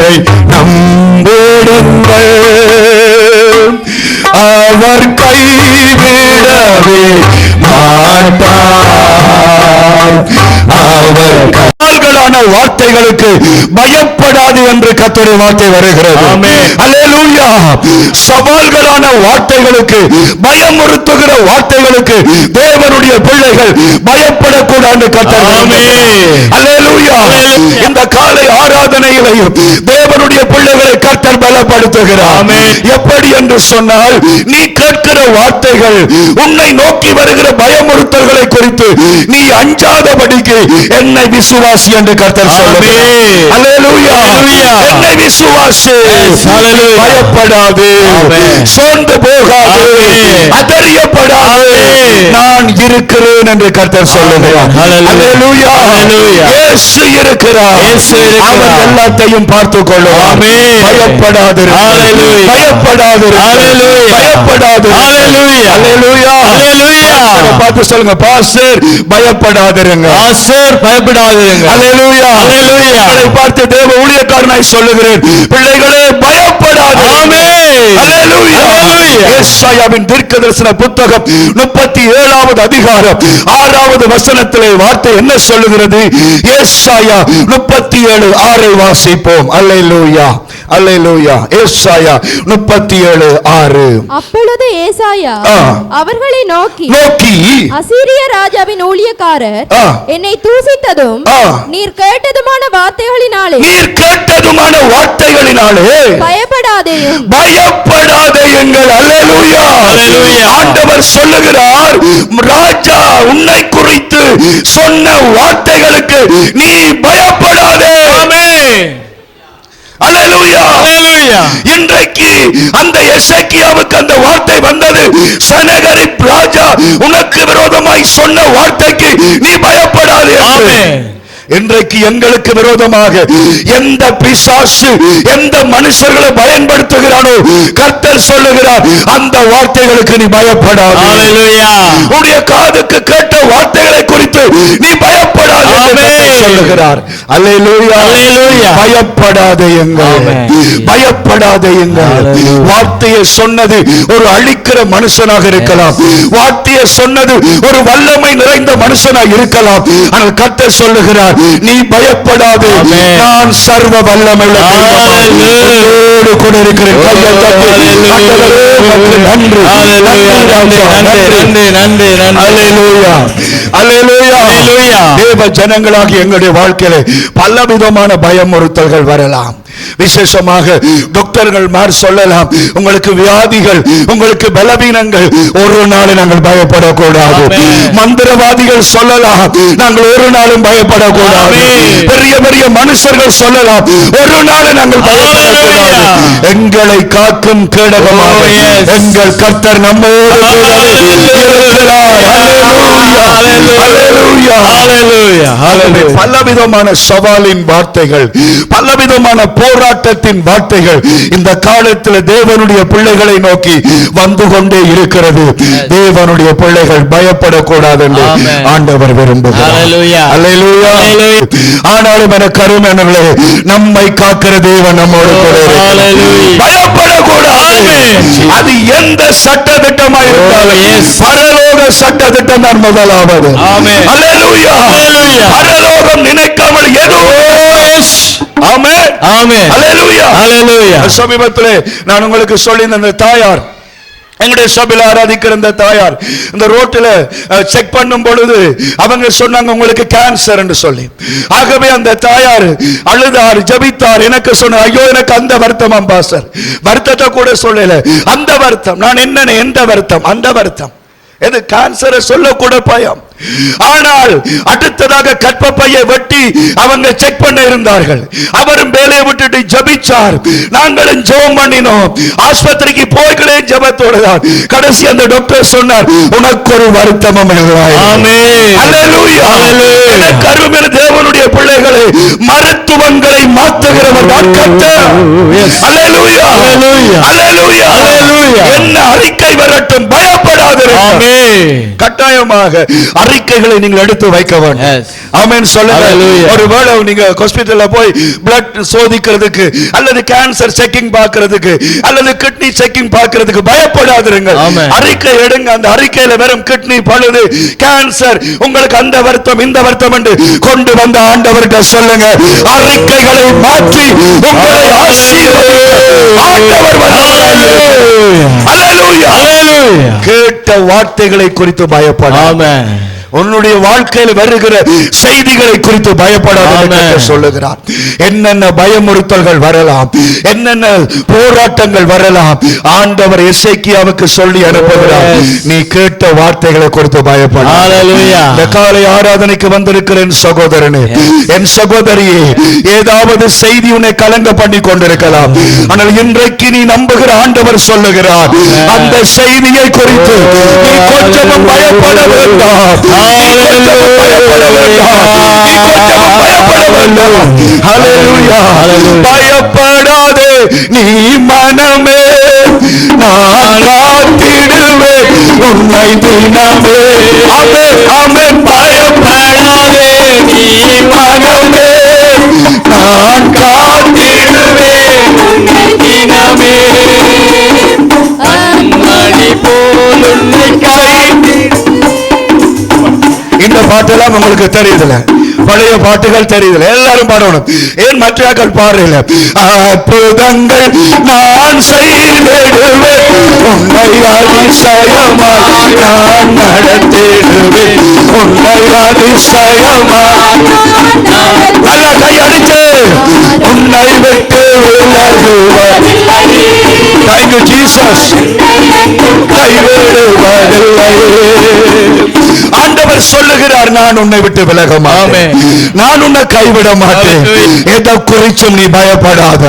அவரை நம்பிடுங்கள். அவர் கைவிடவே மாட்டார். அவர் சவால்களான வார்த்தைகளுக்கு பயப்படாது என்று கர்த்தருடைய வார்த்தை வருகிறது. அல்லேலூயா. சவால்களான வார்த்தைகளுக்கு, பயமுறுத்துகிற வார்த்தைகளுக்கு தேவனுடைய பிள்ளைகள் பயப்படக்கூடாது கர்த்தர். அல்லேலூயா. இந்த காலை ஆராதனையிலையும் தேவனுடைய பிள்ளைகளை கர்த்தர் பலப்படுத்துகிறார். எப்படி என்று சொன்னால், நீ கேட்கிற வார்த்தைகள், உன்னை நோக்கி வருகிற பயமுறுத்தல்களை குறித்து நீ அஞ்சாதபடிக்கு என்னை விசுவாசி என்று கர்த்தர் சொல்லுகிறார். அல்லேலூயா. என்னை விசுவாசி, பயப்படாது, சோர்ந்து போகாது, அதறியப்படாது, நான் இருக்கிறேன் என்று கர்த்தர் சொல்லுகிறார். அல்லேலூயா. இயேசு இருக்கிறார். அவர் எல்லாத்தையும் பார்த்துக் கொள்ளுவார். பயப்படாது, பயப்படாது, பயப்படாது. அல்லேலூயா. பார்த்து சொல்லுங்க, பாஸ்டர் பயப்படாதிருங்க, பாஸ்டர் பயப்படாதிருங்க. அல்லேலூயா. உங்களை பார்த்து தேவ ஊழியக்காரனாய் சொல்லுகிறேன், பிள்ளைகளே பயப்படாது. அல்லேலூயா. ஏசாயாவின் தீர்க்கதரிசன புத்தகம் 37வது அதிகாரம் 6வது வசனத்திலே வார்த்தை என்ன சொல்லுகிறது? ஏசாயா 37:6 வாசிப்போம். அல்லேலூயா. அல்லேலூயா. ஏசாயா 37:6. அப்பொழுது ஏசாயா அவர்களை நோக்கி, அசீரிய ராஜாவின் ஊழியக்காரர் என்னை தூசித்ததும் நீர் கேட்டதுமான வார்த்தைகளினாலே பயப்படாதேயும், பயப்படாதேயுங்கள். அல்லேலூயா. ஆண்டவர் சொல்லுகிறார், ராஜா உன்னை குறித்து சொன்ன வார்த்தைகளுக்கு நீ பயப்படாதே. அல்லேலூயா. இன்றைக்கு அந்த எசேக்கியாவுக்கு அந்த வார்த்தை வந்தது. சனகரிப் ராஜா உனக்கு விரோதமாய் சொன்ன வார்த்தைக்கு நீ பயப்படாதே. இன்றைக்கு எங்களுக்கு விரோதமாக எந்த பிசாசு எந்த மனுஷர்களை பயன்படுத்துகிறானோ கர்த்தர் சொல்லுகிறார், அந்த வார்த்தைகளுக்கு நீ பயப்படாதே. உன்னுடைய காதுக்கு கேட்ட வார்த்தைகளை குறித்து நீ பயப்படாதே சொல்லுகிறார். அல்லேலூயா. பயப்படாதே எங்கள், பயப்படாதே எங்கள். வார்த்தையை சொன்னது ஒரு அழிக்கிற மனுஷனாக இருக்கலாம், வார்த்தையை சொன்னது ஒரு வல்லமை நிறைந்த மனுஷனாக இருக்கலாம். ஆனால் கர்த்தர் சொல்லுகிறார், நீ பயப்படாதே, நான் சர்வ வல்லமையுள்ள தேவனோடு கூட இருக்கிறேன். தேவ ஜனங்களாகி எங்களுடைய வாழ்க்கையில பலவிதமான பயமுறுத்தல்கள் வரலாம். விசேஷமாக டாக்டர்கள் சொல்லலாம், உங்களுக்கு வியாதிகள், உங்களுக்கு பலவீனங்கள், ஒரு நாள் நாங்கள் பயப்படக்கூடாது. மந்திரவாதிகள் சொல்லலாம், நாங்கள் ஒரு நாளும் பயப்படக்கூடாது. பெரிய பெரிய மனுஷர்கள் சொல்லலாம், ஒரு நாள் நாங்கள் பயப்படக்கூடாது. எங்களை காக்கும் கேடகமாக எங்கள் கர்த்தர் நம்மோடு பலவிதமான சவாலின் வார்த்தைகள், பலவிதமான போராட்டத்தின் வார்த்தைகள் இந்த காலத்தில் தேவனுடைய பிள்ளைகளை நோக்கி வந்து கொண்டே இருக்கிறது. தேவனுடைய பிள்ளைகள் பயப்படக்கூடாது என்று ஆண்டவர் விரும்புகிறார். அல்லேலூயா. ஆனாலும் எனக்கு அருமையானவர்களே, நம்மை காக்கிற தேவன் நம்மோடு கூட இருக்கிறார். பயப்படக்கூடாது. அது எந்த சட்ட திட்டமாக இருந்தாலும் பரலோக சட்ட திட்டம் தான் முதலாவது. அல்லேலூயா. பரலோகம் நினைக்காமல் எதுவும். ஆமென். ஆமென். அல்லேலூயா. அல்லேலூயா. சமீபத்திலே நான் உங்களுக்கு சொல்லி, அந்த தாயார், எங்களுடைய சபையில் ஆராதிக்கிற இந்த தாயார், இந்த ரோட்டில் செக் பண்ணும் பொழுது அவங்க சொன்னாங்க உங்களுக்கு கேன்சர் என்று சொல்லி. ஆகவே அந்த தாயார் அழுதார், ஜபித்தார். எனக்கு சொன்ன, ஐயோ எனக்கு அந்த வருத்தம் பாஸ்டர், வருத்தத்தை கூட சொல்லல, அந்த வருத்தம். நான் என்ன எந்த வருத்தம்? அந்த வருத்தம். எது கேன்சரை சொல்லக்கூட பயம். ஆனால் அடுத்ததாக கற்பப்பையை வெட்டி அவங்க செக் பண்ண இருந்தார்கள். அவரும் வேலையை விட்டுட்டு ஜபிச்சார், நாங்களும் ஜெபம் பண்ணினோம். ஆஸ்பத்திரிக்கு போய்களே ஜெபத்தோடு தான். கடைசி அந்த டாக்டர் சொன்னார், உனக்கு ஒரு வருத்தமும் இல்லை. ஆமென். அல்லேலூயா. கருமையான தேவனுடைய பிள்ளைகளே, மருத்துவங்களை மாற்றுகிறவர் தான் கர்த்தர். அல்லேலூயா. அல்லேலூயா. அல்லேலூயா. என்ன அறிக்கை வரட்டும், மட்டும் பயப்படாதிருங்கள். கட்டாயமாக அறிக்கைகளை நீங்கள் எடுத்து வைக்க வேண்டும். ஆமென் சொல்லுங்க. ஒருவேளை நீங்க ஹாஸ்பிடல்ல போய் பிளட் சோதிக்கிறதுக்கு அல்லது கேன்சர் செக்கிங் பார்க்கிறதுக்கு அல்லது கிட்னி செக்கிங் பார்க்கிறதுக்கு பயப்படாதிருங்கள். அறிக்கை எடுங்க. அந்த அறிக்கையில வெறும் கிட்னி பழுது, கேன்சர், உங்களுக்கு அந்த வருத்தம் இந்த வருத்தம் என்று கொண்டு வந்த ஆண்டவர்கிட்ட சொல்லுங்க. அறிக்கைகளை மாற்றி உங்களை ஆண்டவர் கேட்ட வார்த்தைகளை குறித்து பயப்படாம, உன்னுடைய வாழ்க்கையில் வருகிற செய்திகளை குறித்து பயப்படாத சொல்லுகிறார். என்னென்ன பயமுறுத்தல்கள் வரலாம், என்னென்ன போராட்டங்கள் வரலாம், ஆண்டவர் எசேக்கியாவுக்கு சொல்லி அனுப்புகிறார். நீ கேட்ட வார்த்தைகளை குறித்து பயப்படாத. இந்த காலை ஆராதனைக்கு வந்திருக்கிற என் சகோதரனே, என் சகோதரியே, ஏதாவது செய்தி உன்னை கலங்க பண்ணி கொண்டிருக்கலாம். ஆனால் இன்றைக்கு நீ நம்புகிற ஆண்டவர் சொல்லுகிறார், அந்த செய்தியை குறித்து நீ கொஞ்சமும் பயப்பட வேண்டாம். பயப்படாதே நீ மனமே, நான் காத்திடுவேன் உன்னை தினமே. ஆமென். பயப்படாதே நீ மனமே, நான் காத்திடுவேன் உன்னை தினமே. அன்மணி போல் உன்னை கைவிடு. இந்த பாட்டெல்லாம் உங்களுக்கு தெரியுதுல, பழைய பாட்டுகள் தெரியுதுல, எல்லாரும் பாடணும். ஏன் மற்றாக்கள் பாடுறீங்க? அற்புதங்கள் நான் செய்திடுவேன், உன்னை அதிசயமாய் நான் நடத்திடுவேன், உன்னை அதிசயமாய் நல்ல கையடிச்சு உன்னை விட்டு விலகுவதில்லை. Thank you Jesus. கைவிடுவதில்லை. ஆண்டவர் சொல்லுகிறார், நான் உன்னை விட்டு விலக மாட்டேன், நான் உன்னை கைவிட மாட்டேன். எதை குறிச்சும் நீ பயப்படாத.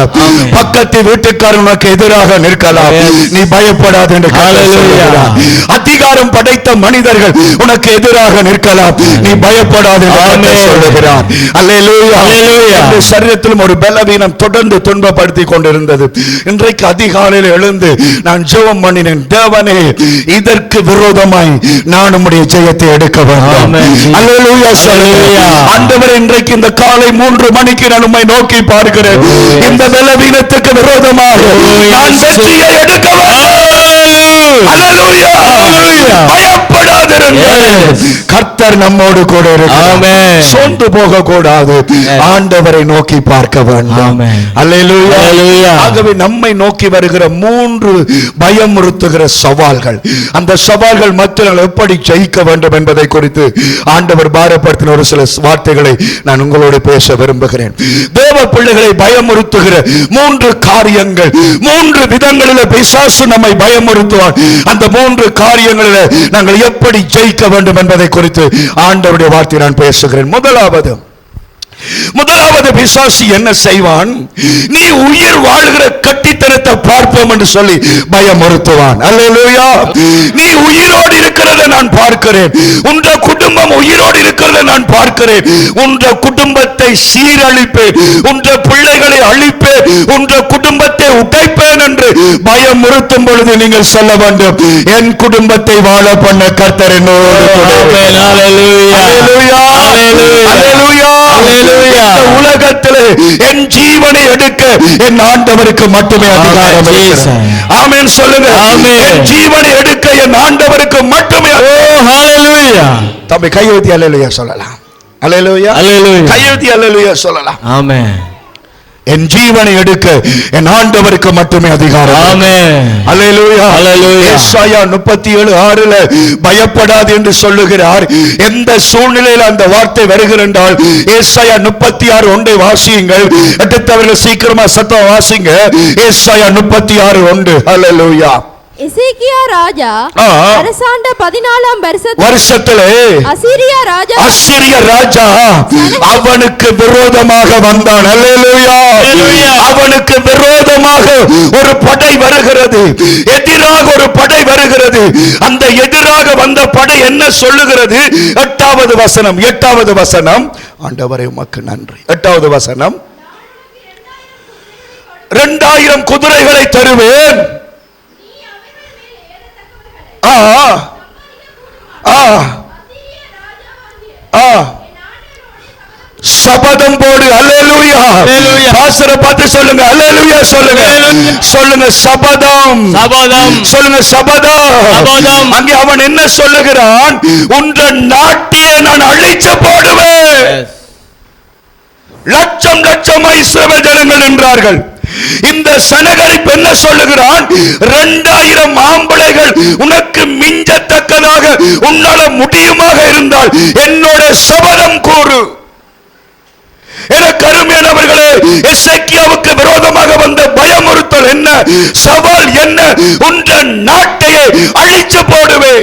பக்கத்து வீட்டுக்காரர் உனக்கு எதிராக நிற்கலாம், நீ பயப்படாத என்று சொல்லுகிறார். அதிகாரம் படைத்த மனிதர்கள் உனக்கு எதிராக நிற்கலாம், நீ பயப்படாத என்று சொல்லுகிறார். அல்லேலூயா. இந்த சரீரத்திலும் ஒரு பலவீனம் தொடர்ந்து துன்பப்படுத்தி கொண்டிருந்தது. இன்றைக்கு அதிகாலையில் எழுந்து நான் ஜெபம் பண்ணினேன், தேவனே இதற்கு விரோதமாய் நான் உம்முடைய ஜெயத்தை எடுக்க வேண்டும். அல்லேலூயா. ஆண்டவர், இன்றைக்கு இந்த காலை 3 மணிக்கு நான் உம்மை நோக்கி பார்க்கிறேன். இந்த பலவீனத்துக்கு விரோதமாக நான் வெற்றியை எடுக்க வேண்டும். அல்லேலூயா. பயப்படாதிருங்கள், கர்த்தர் நம்மோடு கூட இருக்கிறார். சோர்ந்து போக கூடாது, ஆண்டவரை நோக்கி பார்க்க வேண்டும். அல்லேலூயா. ஆகவே நம்மை நோக்கி வருகிற 3 பயமுறுத்துகிற சவால்கள், அந்த சவால்கள் மற்றவர்கள் எப்படி ஜெயிக்க வேண்டும் என்பதை குறித்து ஆண்டவர் பாரப்படுத்தின ஒரு சில வார்த்தைகளை நான் உங்களோடு பேச விரும்புகிறேன். தேவ பிள்ளைகளை பயமுறுத்துகிற 3 காரியங்கள், 3 விதங்களில் பிசாசு நம்மை பயமுறுத்துவார். அந்த 3 காரியங்களில் நாங்கள் எப்படி ஜெயிக்க வேண்டும் என்பதை குறித்து ஆண்டவருடைய வார்த்தை நான் பேசுகிறேன். முதலாவது பிசாசு என்ன செய்வான்? நீ உயிர் வாழ்கிற கட்டித்தனத்தை பார்ப்போம் என்று சொல்லி பயமுறுத்துவான். அல்லேலூயா. நீ உயிரோடு இருக்கிறதை நான் பார்க்கிறேன், உன்ற குடும்பம் உயிரோடு இருக்கிறதை நான் பார்க்கிறேன், உன்ற குடும்பத்தை சீரழிப்பேன், உன்ற பிள்ளைகளை அழிப்பேன், உன்ற குடும்பத்தை உடைப்பேன் என்று பயமுறுத்தும் பொழுது நீங்கள் சொல்ல வேண்டும், என் குடும்பத்தை வாழ பண்ண கர்த்தர் என்னோடு. உலகத்திலே என் ஜீவனை எடுக்க என் ஆண்டவருக்கு மட்டுமே அதிகாரம். ஆமென் சொல்லுங்க. என் ஜீவனை எடுக்க என் ஆண்டவருக்கு மட்டுமே. தம்பி கையெழுத்தி அல்லேலூயா சொல்லலாம். அல்லேலூயா. கையெழுத்தி அல்லேலூயா சொல்லலாம். ஆமென். என் ஜீவனை எடுக்க என் ஆண்டவருக்கு மட்டுமே அதிகாரம். ஆமென். அல்லேலூயா. ஏசாயா 37:6 பயப்படாது என்று சொல்லுகிறார். எந்த சூழ்நிலையில் அந்த வார்த்தை வருகிறது என்றால் ஏசாயா 36:1 வாசியுங்கள். அடுத்தவர்கள் சீக்கிரமா சத்தம் வாசிங்க. ஏசாயா 36:1. அல்லேலூயா. எசேக்கியா ராஜா அரசாண்ட 14ஆம் வருஷத்திலே அசீரியா ராஜா அவனுக்கு விரோதமாக வந்தான். அல்லேலூயா. அவனுக்கு விரோதமாக ஒரு படை வருகிறது, எதிராக ஒரு படை வருகிறது. அந்த எதிராக வந்த படை என்ன சொல்லுகிறது? 8வது வசனம். ஆண்டவரே உமக்கு நன்றி. 8வது வசனம். 2000 குதிரைகளை தருவேன். சபதம் போடு. அல்லேலூயா. பாஸ்டரை பார்த்து சொல்லுங்க அல்லேலூயா சொல்லுங்க. சொல்லுங்க சபதம். சபதம் சொல்லுங்க சபதம். அங்கே அவன் என்ன சொல்லுகிறான்? உன்ற நாட்டியை நான் அழிச்சு போடுவேன். லட்சம் லட்சமாய் இஸ்ரவேல் ஜனங்கள் என்றார்கள். இந்த சனகரிப்பு என்ன சொல்லுகிறான்? 2000 ஆம்பளைகள் உனக்கு மிஞ்சத்தக்கதாக உன்னால முடியுமாக இருந்தால் என்னோட சபதம் கூறு. எனக்கு அருமையானவர்களே, எசேக்கியாவுக்கு விரோதமாக வந்த பயமுறுத்தல் என்ன, சவால் என்ன? உன்ற நாட்டையை அழிச்சு போடுவே,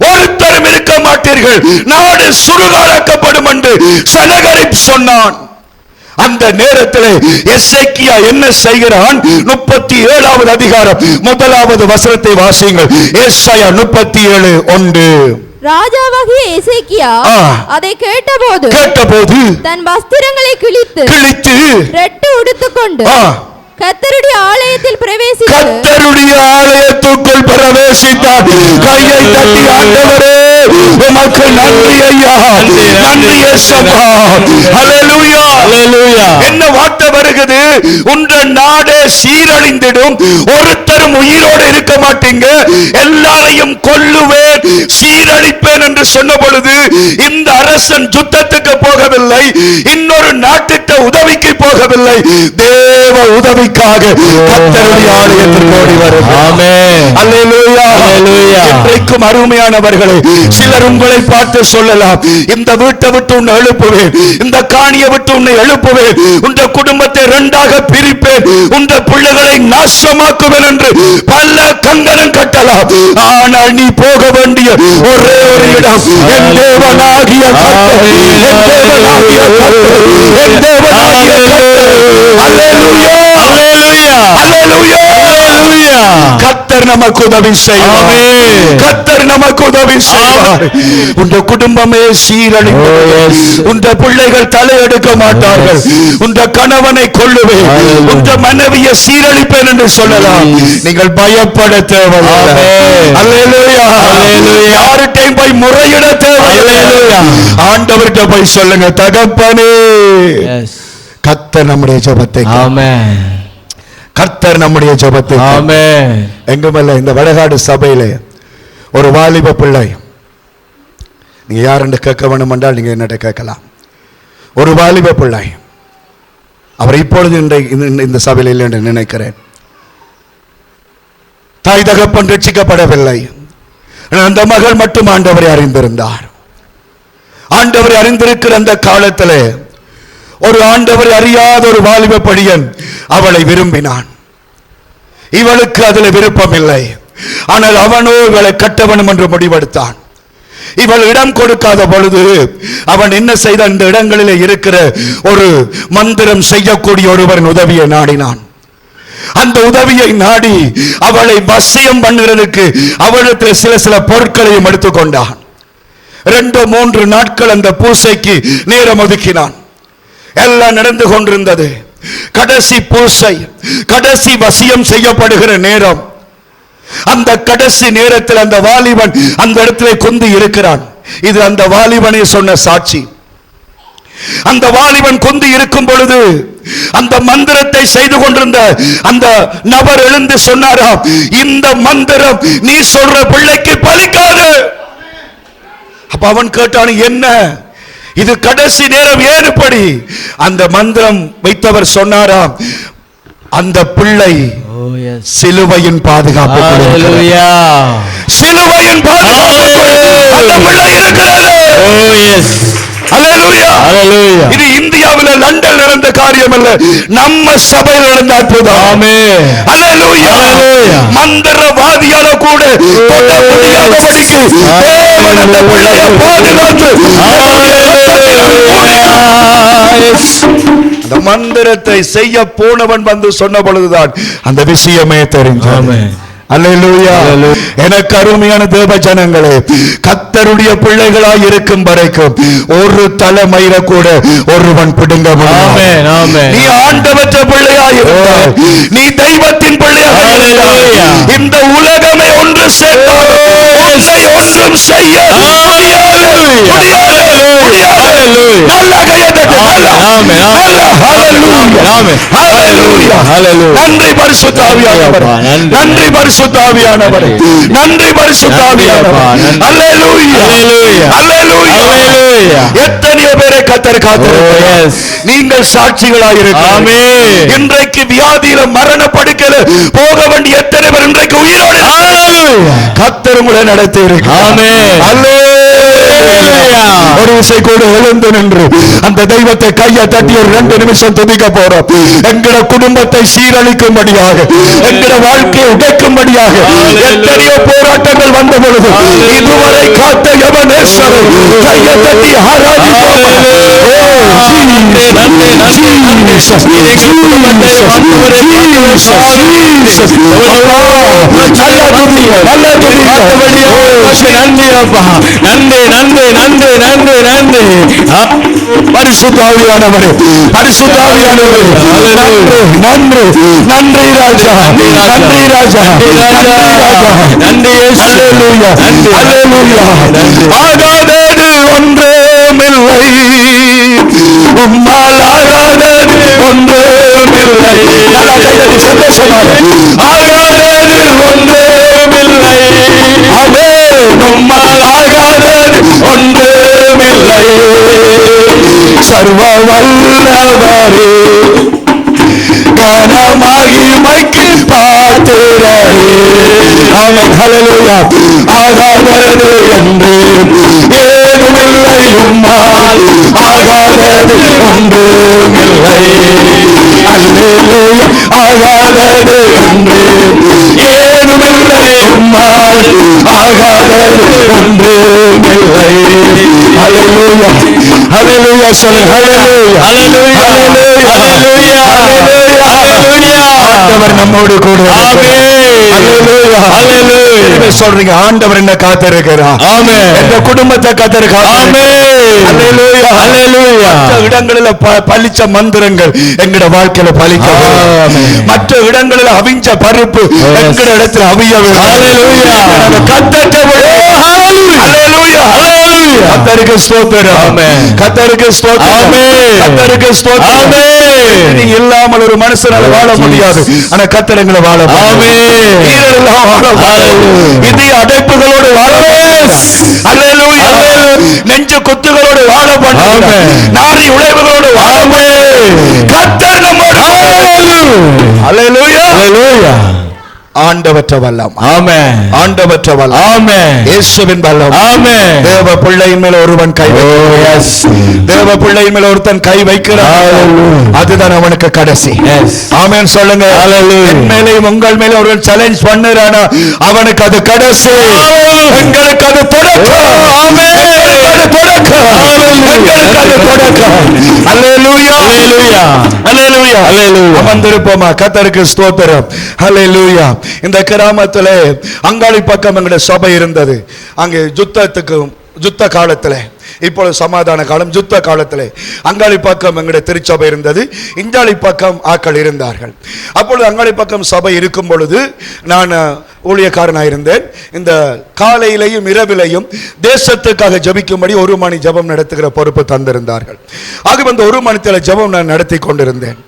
ஒருத்தரும் இருக்க மாட்டீர்கள், நாடு சுடுகாடாக்கப்படும் என்று சனகரிப் சொன்னான். அந்த நேரத்தில் எசேக்கியா என்ன செய்கிறான்? 37வது அதிகாரம் 1வது வசனத்தை வாசியுங்கள். ஏசாயா 37:1. ராஜாவாகிய எசேக்கியா அதை கேட்டபோது தன் வஸ்திரங்களை கிழித்து ரெட்டு உடுத்துக்கொண்டு கர்த்தருடைய ஆலயத்தில் பிரவேசித்தார். கையை தட்டி ஆண்டவரே உமக்கு நன்றி ஐயா, நன்றி இயேசுவா. ஹல்லேலூயா. என்ன வார்த்தை வருகிறது? உன்ற நாடே சீரழிந்திடும், ஒருத்தரும் உயிரோடு இருக்க மாட்டீங்க, எல்லாரையும் கொல்லுவேன், சீரழிப்பேன் என்று சொன்ன பொழுது இந்த அரசன் யுத்தத்துக்கு போகவில்லை, இன்னொரு நாட்டுக்கு உதவிக்கு போகவில்லை, தேவ உதவிக்காக கர்த்தருடைய ஆலயத்திற்கு ஓடி வருகிறார். ஆமென். அல்லேலூயா. இன்றைக்கும் அருமையானவர்களே, சிலர் உங்களை பார்த்து சொல்லலாம், இந்த வீட்டை விட்டு உன்னை எழுப்புவேன், இந்த காணியை விட்டு உன்னை எழுப்புவேன், உன் குடும்பத்தை இரண்டாக பிரிப்பேன், உன் பிள்ளைகளை நாசமாக்குவேன் என்று பல கங்கணம் கட்டலாம். ஆனால் நீ போக வேண்டிய ஒரே ஒரு இடம் என் தேவனாகிய கர்த்தர், என் தேவனாகிய கர்த்தர், என் தேவனாகிய கர்த்தர். அல்லேலூயா. கர்த்தர் நமக்கு உதவி செய்வார். கர்த்தர் நமக்கு உதவி செய்வார். உங்க குடும்பமே சீரழிந்தது, உங்க பிள்ளைகள் தலையெடுக்க மாட்டார்கள், உங்க கணவனை கொல்லுவேன், உங்க மனைவியை சீரழிப்பேன் என்று சொல்லலாம். நீங்கள் பயப்பட தேவையில்லை. அல்லேலூயா. யார்கிட்டையும் போய் முறையிட தேவையில்லை. ஆண்டவர்கிட்ட போய் சொல்லுங்க, தகப்பனே கர்த்தர் நம்முடைய ஜெபத்தை, கர்த்தர் நம்முடைய ஜெபத்தை. எங்குமல்ல இந்த வடகாடு சபையிலே ஒரு வாலிப பிள்ளை, நீங்க யாருன்னு கேட்க வேண்டும் என்றால் நீங்க என்னட்ட கேட்கலாம். ஒரு வாலிப பிள்ளை, அவர் இப்பொழுது இந்த சபையில் இல்லை என்று நினைக்கிறேன். தாய் தகப்பன் ரட்சிக்கப்படவில்லை, அந்த மகள் மட்டும் ஆண்டவரை அறிந்திருந்தார். ஆண்டவரை அறிந்திருக்கிற அந்த காலத்திலே ஒரு ஆண்டவரை அறியாத ஒரு வாலிப பையன் அவளை விரும்பினான். இவளுக்கு அதில் விருப்பம் இல்லை, ஆனால் அவனோ இவளை கட்ட வேண்டும் என்று முடிவெடுத்தான். இவள் இடம் கொடுக்காத பொழுது அவன் என்ன செய்த, இந்த இடங்களில் இருக்கிற ஒரு மந்திரம் செய்யக்கூடிய ஒருவரின் உதவியை நாடினான். அந்த உதவியை நாடி அவளை வசியம் பண்ணுவதற்கு அவளுக்கு சில பொருட்களையும் எடுத்துக்கொண்டான். 2-3 நாட்கள் அந்த பூசைக்கு நேரம் ஒதுக்கினான். எல்லாம் நடந்து கொண்டிருந்தது. கடைசி பூசை, கடைசி வசியம் செய்யப்படுகிற நேரம். அந்த கடைசி நேரத்தில் அந்த வாலிபன் அந்த இடத்திலே குந்தி இருக்கிறான். இது அந்த வாலிபனை சொன்ன சாட்சி. அந்த வாலிபன் குந்தி இருக்கும் பொழுது அந்த மந்திரத்தை செய்து கொண்டிருந்த அந்த நபர் எழுந்து சொன்னாராம், இந்த மந்திரம் நீ சொல்ற பிள்ளைக்கு பலிக்காது. அப்ப அவன் கேட்டான், என்ன இது கடைசி நேரம், ஏறுபடி? அந்த மந்திரம் வைத்தவர் சொன்னாராம், அந்த பிள்ளை சிலுவையின் பாதுகாப்பு, சிலுவையின் பாதுகாப்பு அந்த பிள்ளை இருக்கிறது. இது இந்தியாவில் லண்டன் நடந்த காரியம் அல்ல, நம்ம சபையில் நடந்த அற்புதம். மந்திரவாதியால கூட தொட முடியாதபடிக்கு தேவன் அந்த பிள்ளையை பாதுகாத்து அந்த மந்திரத்தை செய்ய போனவன் வந்து சொன்ன பொழுதுதான் அந்த விஷயமே தெரிஞ்சது. அல்லேலூயா. எனக்கு அருமையான தேவ ஜனங்களே, கர்த்தருடைய பிள்ளைகளாய் இருக்கும் வரைக்கும் ஒரு தலைமயிர கூட ஒருவன் பிடுங்க முடியாது. நீ ஆண்டவற்ற பிள்ளையாய் இருந்தால், நீ தெய்வத்தின் பிள்ளையாக இருந்தால், இந்த உலகமே ஒன்று சேர்ந்தால் உன்னை உன்னை ஒன்றும் செய்ய முடியாது. நல்ல கையை தட்டு. நன்றி பரிசுத்த ஆவியானவரே, நன்றி பரிசுத்த ஆவியானவரே, நன்றி பரிசுத்த ஆவியானவரே. அல்லேலூயா, அல்லேலூயா. எத்தனையோ பேரை கர்த்தர் காத்திருக்கிறார். நீங்கள் சாட்சிகளாக இருக்கிறீர்கள். இன்றைக்கு வியாதியில மரண படுக்கையில போக வேண்டிய எத்தனை பேர் இன்றைக்கு உயிரோடு கர்த்தர் உங்களை நடத்தி இருக்கிறார். ஒரு விசை கூட எழுந்து நின்று அந்த தெய்வத்தை கையை தட்டி ஒரு 2 நிமிஷம் துதிக்க போறோம். எங்கள குடும்பத்தை சீரழிக்கும்படியாக, எங்கள வாழ்க்கையை உடைக்கும்படியாக எத்தனையோ போராட்டங்கள் வந்த பொழுது இதுவரை காத்த எவனேஸ்வரை கையை தட்டி ஆராதிப்போம். பரிசுத்தாவியானவரே, பரிசுத்தாவியானவரே, நன்றி, நன்றி ராஜா, நன்றி ராஜா, நன்றி அல்லேலூயா, அல்லேலூயா. ஆகாதது ஒன்றுமில்லை, உம்மால் ஆகாதது ஒன்றுமில்லை. சந்தோஷமாக ஆகாதது ஒன்றுமில்லை, அவே உம்மால் ஆகாதது ஒன்றுமில்லை. சர்வ வல்லவரே, கனமகிமைக்கு பாத்திரரே. ஆமென், ஹல்லேலூயா. ஆகாதது என்று ஏதுமில்லை, உம்மால் ஆகாதது ஒன்றுமில்லை. அல்லேலூயா. ஆகாதது என்று ஏதுமில்லை, உம்மால் ஆகாதது ஒன்றுமில்லை. ஹல்லேலூயா, ஹல்லேலூயா. சொல்லுங்க, ஹல்லேலூயா, ஹல்லேலூயா, ஹல்லேலூயா, ஹல்லேலூயா, ஹல்லேலூயா. ஆண்டவர் நம்மோடு கூட சொல்றீங்க. ஆண்டவர் என்ன காத்திருக்கிறார். எங்க குடும்பத்தை காத்திருக்கிறார். மற்ற இடங்களில் பலிச்ச மந்திரங்கள் எங்கட வாழ்க்கையில பலிக்க, மற்ற இடங்களில் அவிஞ்ச பருப்பு எங்கட இடத்துல அவிய கத்தருக்கு ஸ்தோத்திரம், கத்தருக்கு ஸ்தோத்திரம், கத்தருக்கு ஸ்தோத்திரம். இல்லாமல் ஒரு மனுஷனால வாழ முடியாது. ஆனா கத்தரங்களை வாழ இதய அடைப்புகளோடு வாழவே, அல்லேலூயா, நெஞ்சு குத்துகளோடு வாழ பண்ண, நாரி உழைவுகளோடு வாழவே கத்தர் நம்மோடு. அல்லேலூயா, அல்லேலூயா. ஆண்டவற்ற வல்லம், ஆமென். ஆண்டவற்ற வல்லம், ஆமென். இயேசுவின் வல்லம், ஆமென். தேவ பிள்ளையின் மேல ஒருவன் கை வைக்கிறான், தேவ பிள்ளையின் மேல ஒருத்தன் கை வைக்கிறான், அதுதான் அவனுக்கு கடைசி. ஆமென் சொல்லுங்க. என் மேலேயும் உங்கள் மேல ஒருவன் சேலஞ்ச் பண்ணுறானா அவனுக்கு அது கடைசி, எங்களுக்கு அது தொடக்கம். ஆமென், அது தொடக்கம், எங்களுக்கு அது தொடக்கம். அல்லேலூயா, அல்லேலூயா, அல்லேலூயா, அல்லேலூயா. அமர்ந்திருப்போமா? கர்த்தருக்கு ஸ்தோத்திரம். அல்லேலூயா. இந்த கிராமத்துல அங்காளி பக்கம் எங்களுடைய சபை இருந்தது. அங்கே யுத்த காலத்துல, இப்பொழுது சமாதான காலம், யுத்த காலத்திலே அங்காளி பக்கம் எங்களுடைய திருச்சபை இருந்தது, இஞ்சாளி பக்கம் ஆக்கள் இருந்தார்கள். அப்பொழுது அங்காளி பக்கம் சபை இருக்கும் பொழுது நான் ஊழியக்காரனாக இருந்தேன். இந்த காலையிலையும் இரவிலையும் தேசத்துக்காக ஜபிக்கும்படி 1 மணி ஜபம் நடத்துகிற பொறுப்பு தந்திருந்தார்கள். ஆக அந்த 1 மணி ஜபம் நான் நடத்தி கொண்டிருந்தேன்.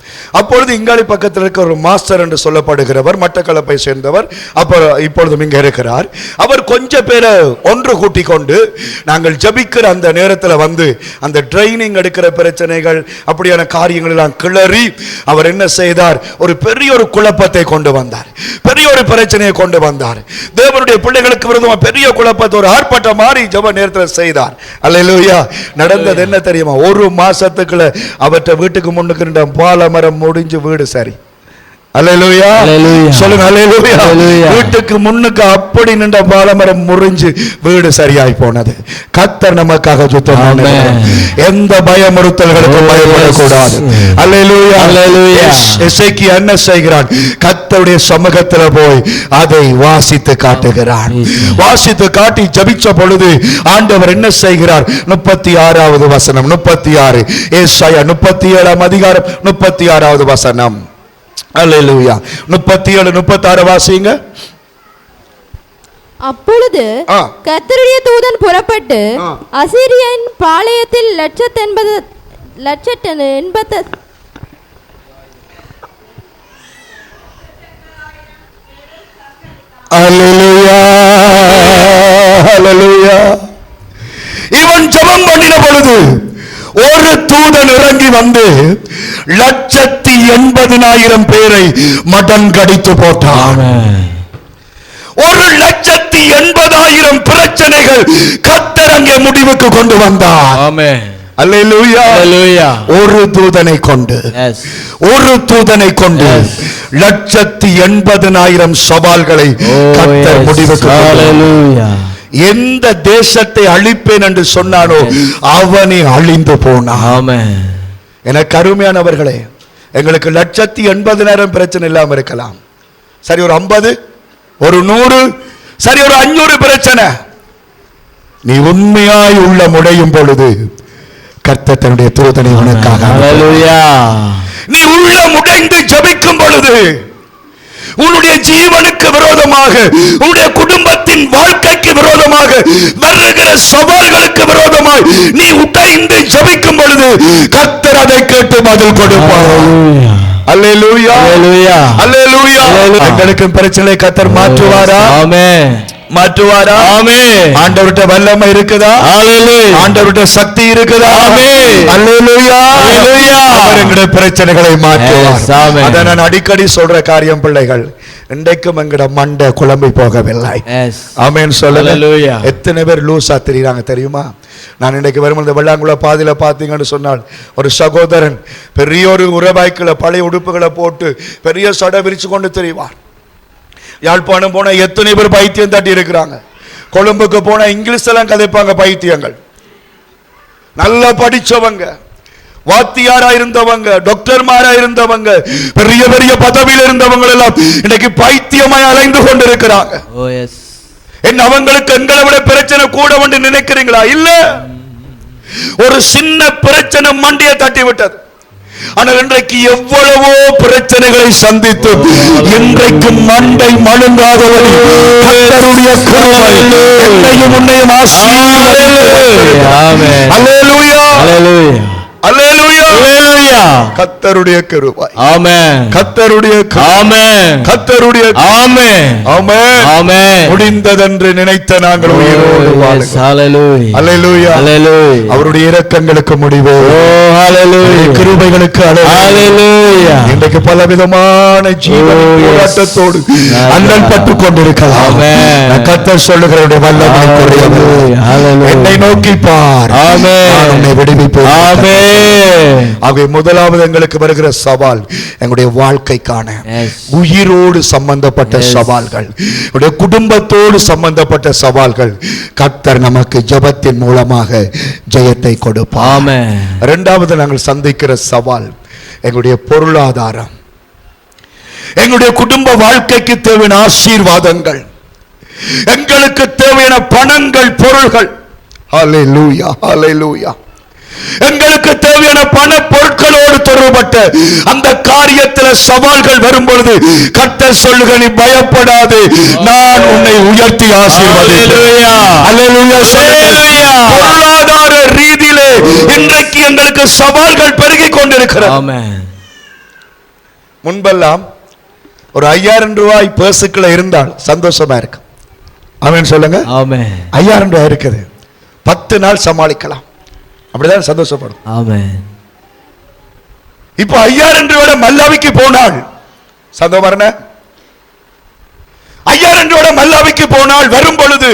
அப்பொழுது இங்காளி பக்கத்தில் இருக்க ஒரு மாஸ்டர் என்று சொல்லப்படுகிறவர், மட்டக்களப்பை சேர்ந்தவர், இப்பொழுதும் இங்க இருக்கிறார். அவர் கொஞ்சம் பேரை ஒன்று கூட்டி கொண்டு நாங்கள் ஜபிக்கிற அந்த நேரத்தில் வந்து அந்த ட்ரைனிங் எடுக்கிற பிரச்சனைகள் அப்படியான காரியங்கள் எல்லாம் கிளறி அவர் என்ன செய்தார், ஒரு பெரிய ஒரு குழப்பத்தை கொண்டு வந்தார், பெரிய ஒரு பிரச்சனையை கொண்டு வந்தார். தேவனுடைய பிள்ளைகளுக்கு விரோதமா பெரிய குழப்பத்தை ஒரு ஆர்ப்பாட்டம் மாறி ஜெப நேரத்தில் செய்தார். அல்லேலூயா. நடந்தது என்ன தெரியுமா? 1 மாசத்துக்குள்ள அவற்றை வீட்டுக்கு முன்னுக்கு நின்ற பாலமரம் முடிஞ்சு வீடு சரி. அல்லேலூயா, சொல்லுங்க அல்லேலூயா. வீட்டுக்கு முன்னுக்கு அப்படி நின்ற பாலமரம் முறிஞ்சு வீடு சரியாய் போனது. கர்த்தர் நமக்காக யுத்தம் பண்ணுகிறார். எந்த பயமுறுத்தல்களுக்கும் பயப்படக்கூடாது. அல்லேலூயா, அல்லேலூயா. எசேக்கியா என்ன செய்கிறான்? கர்த்தருடைய சமூகத்தில் போய் அதை வாசித்து காட்டுகிறான். வாசித்து காட்டி ஜபிச்ச பொழுது ஆண்டவர் என்ன செய்கிறார்? 36வது வசனம், 36 ஏசாயா 37ஆம் அதிகாரம் 36வது வசனம். அல்லேலூயா. 37 36 வாசிங்க. அப்பொழுது கர்த்தருடைய தூதன் புறப்பட்டு அசீரியன் பாளையத்தில் இவன் ஜெபம் பண்ணின பொழுது ஒரு தூதன் இறங்கி வந்து 180,000 பேரை மடங்கடித்து போட்டான். 180,000 பிரச்சனைகள் கர்த்தர் அங்கே முடிவுக்கு கொண்டு வந்தார். அல்லேலூயா. ஒரு தூதனை கொண்டு 180,000 சவால்களை கர்த்தர் முடிவுக்கு கொண்டு வந்தார். எந்த தேசத்தை அழிப்பேன் என்று சொன்னானோ அவனை அழிந்து போனான். எனக்கு அருமையானவர்களே, எங்களுக்கு 180,000 பிரச்சனை இல்லாம இருக்கலாம். சரி, ஒரு 50, ஒரு 100, சரி ஒரு 500 பிரச்சனை. நீ உண்மையாய் உள்ள முடையும் பொழுது கர்த்தர் தன்னுடைய தூதனை உனக்காக, நீ உள்ள முடைந்து ஜெபிக்கும் பொழுது உன்னுடைய ஜீவனுக்கு விரோதமாக, உன்னுடைய குடும்பத்தின் வாழ்க்கைக்கு விரோதமாக வருகிற சவால்களுக்கு விரோதமாக நீ உடைந்து ஜெபிக்கும் பொழுது கர்த்தர் அதை கேட்டு பதில் கொடுப்பார். அல்லேலூயா, அல்லேலூயா. எங்களுக்கு பிரச்சனை கர்த்தர் மாற்றுவாரா? மாற்றுவாரா? ஆண்டவர்கிட்ட வல்லமை இருக்குதா? ஆண்டவர்கிட்ட சக்தி இருக்குதா? அல்லேலூயா. அவர் எங்களுடைய பிரச்சனைகளை மாற்றுவார். அதை நான் அடிக்கடி சொல்ற காரியம். பிள்ளைகள், இன்றைக்கும் எங்கட மண்டை குழம்பி போகவில்லை. ஆமென் சொல்லுங்க. எத்தனை பேர் லூசா தெரியுறாங்க தெரியுமா? நான் இன்றைக்கு வரும்போது வெள்ளாங்குள பாதியில பாத்தீங்கன்னு சொன்னால் ஒரு சகோதரன் பெரிய ஒரு உரபாய்க்குள்ள பழைய உடுப்புகளை போட்டு பெரிய சடை விரிச்சு கொண்டு தெரிவார். யாழ்ப்பாணம் போன எத்தனை பேர் பைத்தியம் தட்டி இருக்கிறாங்க. கொழும்புக்கு போன இங்கிலீஷ் எல்லாம் கதைப்பாங்க பைத்தியங்கள். நல்லா படிச்சவங்க, வாத்தியாரா இருந்தவங்க, டாக்டர்மாரா இருந்தவங்க, பெரிய பெரிய பதவியில் இருந்தவங்க எல்லாம் இன்னைக்கு பைத்தியமாய் அலைந்து கொண்டிருக்கிறாங்க. என்ன அவங்களுக்கு எங்களை விட பிரச்சனை கூட வந்து நினைக்கிறீங்களா? இல்ல, ஒரு சின்ன பிரச்சனை மண்டியை தட்டி விட்டது. ஆனால் இன்றைக்கு எவ்வளவோ பிரச்சனைகளை சந்தித்து இன்றைக்கு மண்டை மழுங்காதவரை கர்த்தருடைய கிருபை என்னையும் உன்னையும் ஆசீர்வதிக்கிறது. அல்லேலூயா, அல்லேலூயா, அல்லேலூயா. கர்த்தருடைய கிருபை. ஆமென். கர்த்தருடைய ஆமென். கர்த்தருடைய ஆமென். ஆமென். ஆமென். முடிந்ததென்று நினைத்த நாங்கள் உயிரோடு வாழ்கிறோம். அல்லேலூயா, அல்லேலூயா, அல்லேலூயா. அவருடைய இரக்கங்களுக்கு முடிவு. ஓ அல்லேலூயா. கிருபைகளுக்கு அல்லேலூயா. இன்றைக்கு பலவிதமான ஜீவன போராட்டத்தோடு அல்லல் பட்டுக் கொண்டிருக்கலாம். ஆமென். கர்த்தர் சொல்லுகிறவருடைய வல்லமை கூடியவர். என்னை நோக்கி பார். ஆமென். நான் உன்னை விடுவிப்பேன். ஆமென். ஆகவே முதலாவது எங்களுக்கு வருகிற சவால் எங்களுடைய வாழ்க்கைக்கான உயிரோடு சம்பந்தப்பட்ட சவால்கள், குடும்பத்தோடு சம்பந்தப்பட்ட சவால்கள். கர்த்தர் நமக்கு ஜெபத்தின் மூலமாக ஜெயத்தை கொடுப்பார். இரண்டாவது நாங்கள் சந்திக்கிற சவால் எங்களுடைய பொருளாதாரம், எங்களுடைய குடும்ப வாழ்க்கைக்கு தேவையான ஆசீர்வாதங்கள், எங்களுக்கு தேவையான பணங்கள், பொருள்கள். ஹல்லேலூயா, ஹல்லேலூயா. எங்களுக்கு தேவையான பண பொருட்களோடு தொடர்பட்ட அந்த காரியத்தில் சவால்கள் வரும்பொழுது கர்த்தர் சொல்லுக, நீ பயப்படாதே, நான் உன்னை உயர்த்தி ஆசீர்வதிப்பேன். பொருளாதார ரீதியிலே இன்றைக்கு எங்களுக்கு சவால்கள் பெருகிக் கொண்டிருக்கிறது. முன்பெல்லாம் ஒரு 5000 ரூபாய் பர்சுக்குள்ள இருந்தால் சந்தோஷமா இருக்கு. ஆமென் சொல்லுங்க. 5000 ரூபாய் இருக்குது, 10 நாள் சமாளிக்கலாம், அப்படிதான் சந்தோஷப்படும். ஆமென். இப்போ 5000 ரூபாய் மல்லாவிக்கு போனால் சந்தோஷம் வரன. 5000 ரூபாய் மல்லாவிக்கு போனால் வரும் பொழுது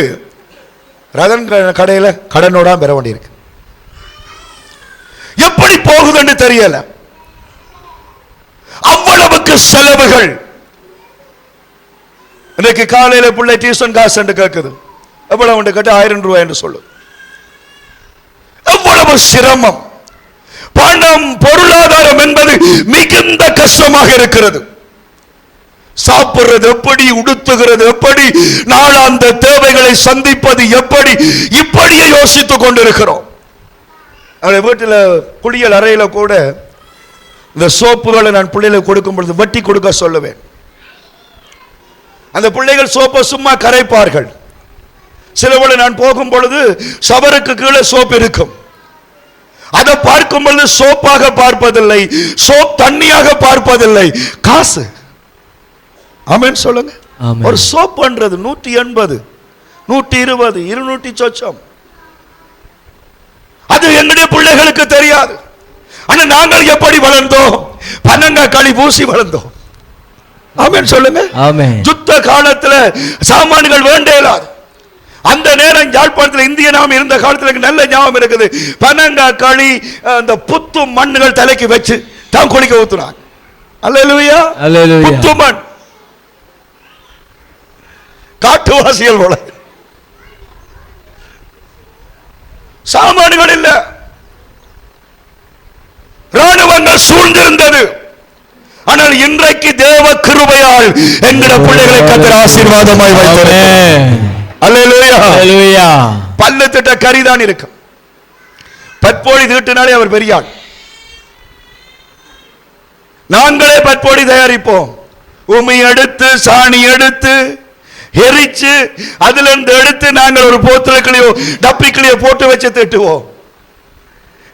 ரதன் கடையில கடனோட பெற வேண்டி இருக்கு. எப்படி போகுதுன்னு தெரியல, அவ்வளவுக்கு செலவுகள். இன்னைக்கு காலையில பிள்ளை டியூஷன் காசு என்று கேட்குது, எவ்வளவு கேட்டு 1000 ரூபாய் என்று சொல்லு. எவ்வளவு சிரமம். பணம், பொருளாதாரம் என்பது மிகுந்த கஷ்டமாக இருக்கிறது. சாப்பிடுறது எப்படி, உடுத்துகிறது எப்படி, நாளாந்த தேவைகளை சந்திப்பது எப்படி, இப்படியே யோசித்துக் கொண்டிருக்கிறோம். வீட்டில் குளியல் அறையில கூட இந்த சோப்புகளை நான் பிள்ளைகளுக்கு கொடுக்கும் பொழுது வட்டி கொடுக்க சொல்லுவேன். அந்த பிள்ளைகள் சோப்பை சும்மா கரைப்பார்கள், சிலவளை நான் போகும் பொழுது ஷவருக்கு கீழே சோப் இருக்கும். அதை பார்க்கும் பொழுது சோப்பாக பார்ப்பதில்லை, சோப் தண்ணியாக பார்ப்பதில்லை, காசு. ஆமென் சொல்லுங்க. ஒரு சோப் பண்றது 180, 120, 200 சொச்சம். அது எங்களுடைய பிள்ளைகளுக்கு தெரியாது. ஆனா நாங்கள் எப்படி வளர்ந்தோம்? பனங்காய் களி பூசி வளர்ந்தோம். ஆமென் சொல்லுங்க. யுத்த காலத்துல சாமான்கள் வேண்டேலாது. அந்த நேரம் யாழ்ப்பாணத்தில் இந்திய நாம இருந்த காலத்தில் நல்ல ஞாபகம் இருக்குது. பனங்காய் களி அந்த புத்து மண்ணுகள் தலைக்கு வச்சு தான் குளிக்க ஊத்துறாங்க. அல்லேலூயா. புத்து மண், காட்டுவாசிகள் போல. சாமான்கள் இல்ல, ராணுவங்கள் சூழ்ந்திருந்தது. ஆனால் இன்றைக்கு தேவ கிருபையால் என்கிற பிள்ளைகளை கர்த்தர் ஆசீர்வாதமாய் வைத்திருக்கிறார். அல்லேலூயா, அல்லேலூயா. பல்லு திட்ட கரிதான் இருக்கு. பற்போடி தீட்டினாலே அவர் பெரியாள். நாங்களே பற்போடி தயாரிப்போம். உமி எடுத்து சாணி எடுத்து எரிச்சு அதுல இருந்து எடுத்து நாங்கள் ஒரு போத்தலுக்குள்ளேயோ டப்பிக்குள்ளேயோ போட்டு வச்சு திட்டுவோம்.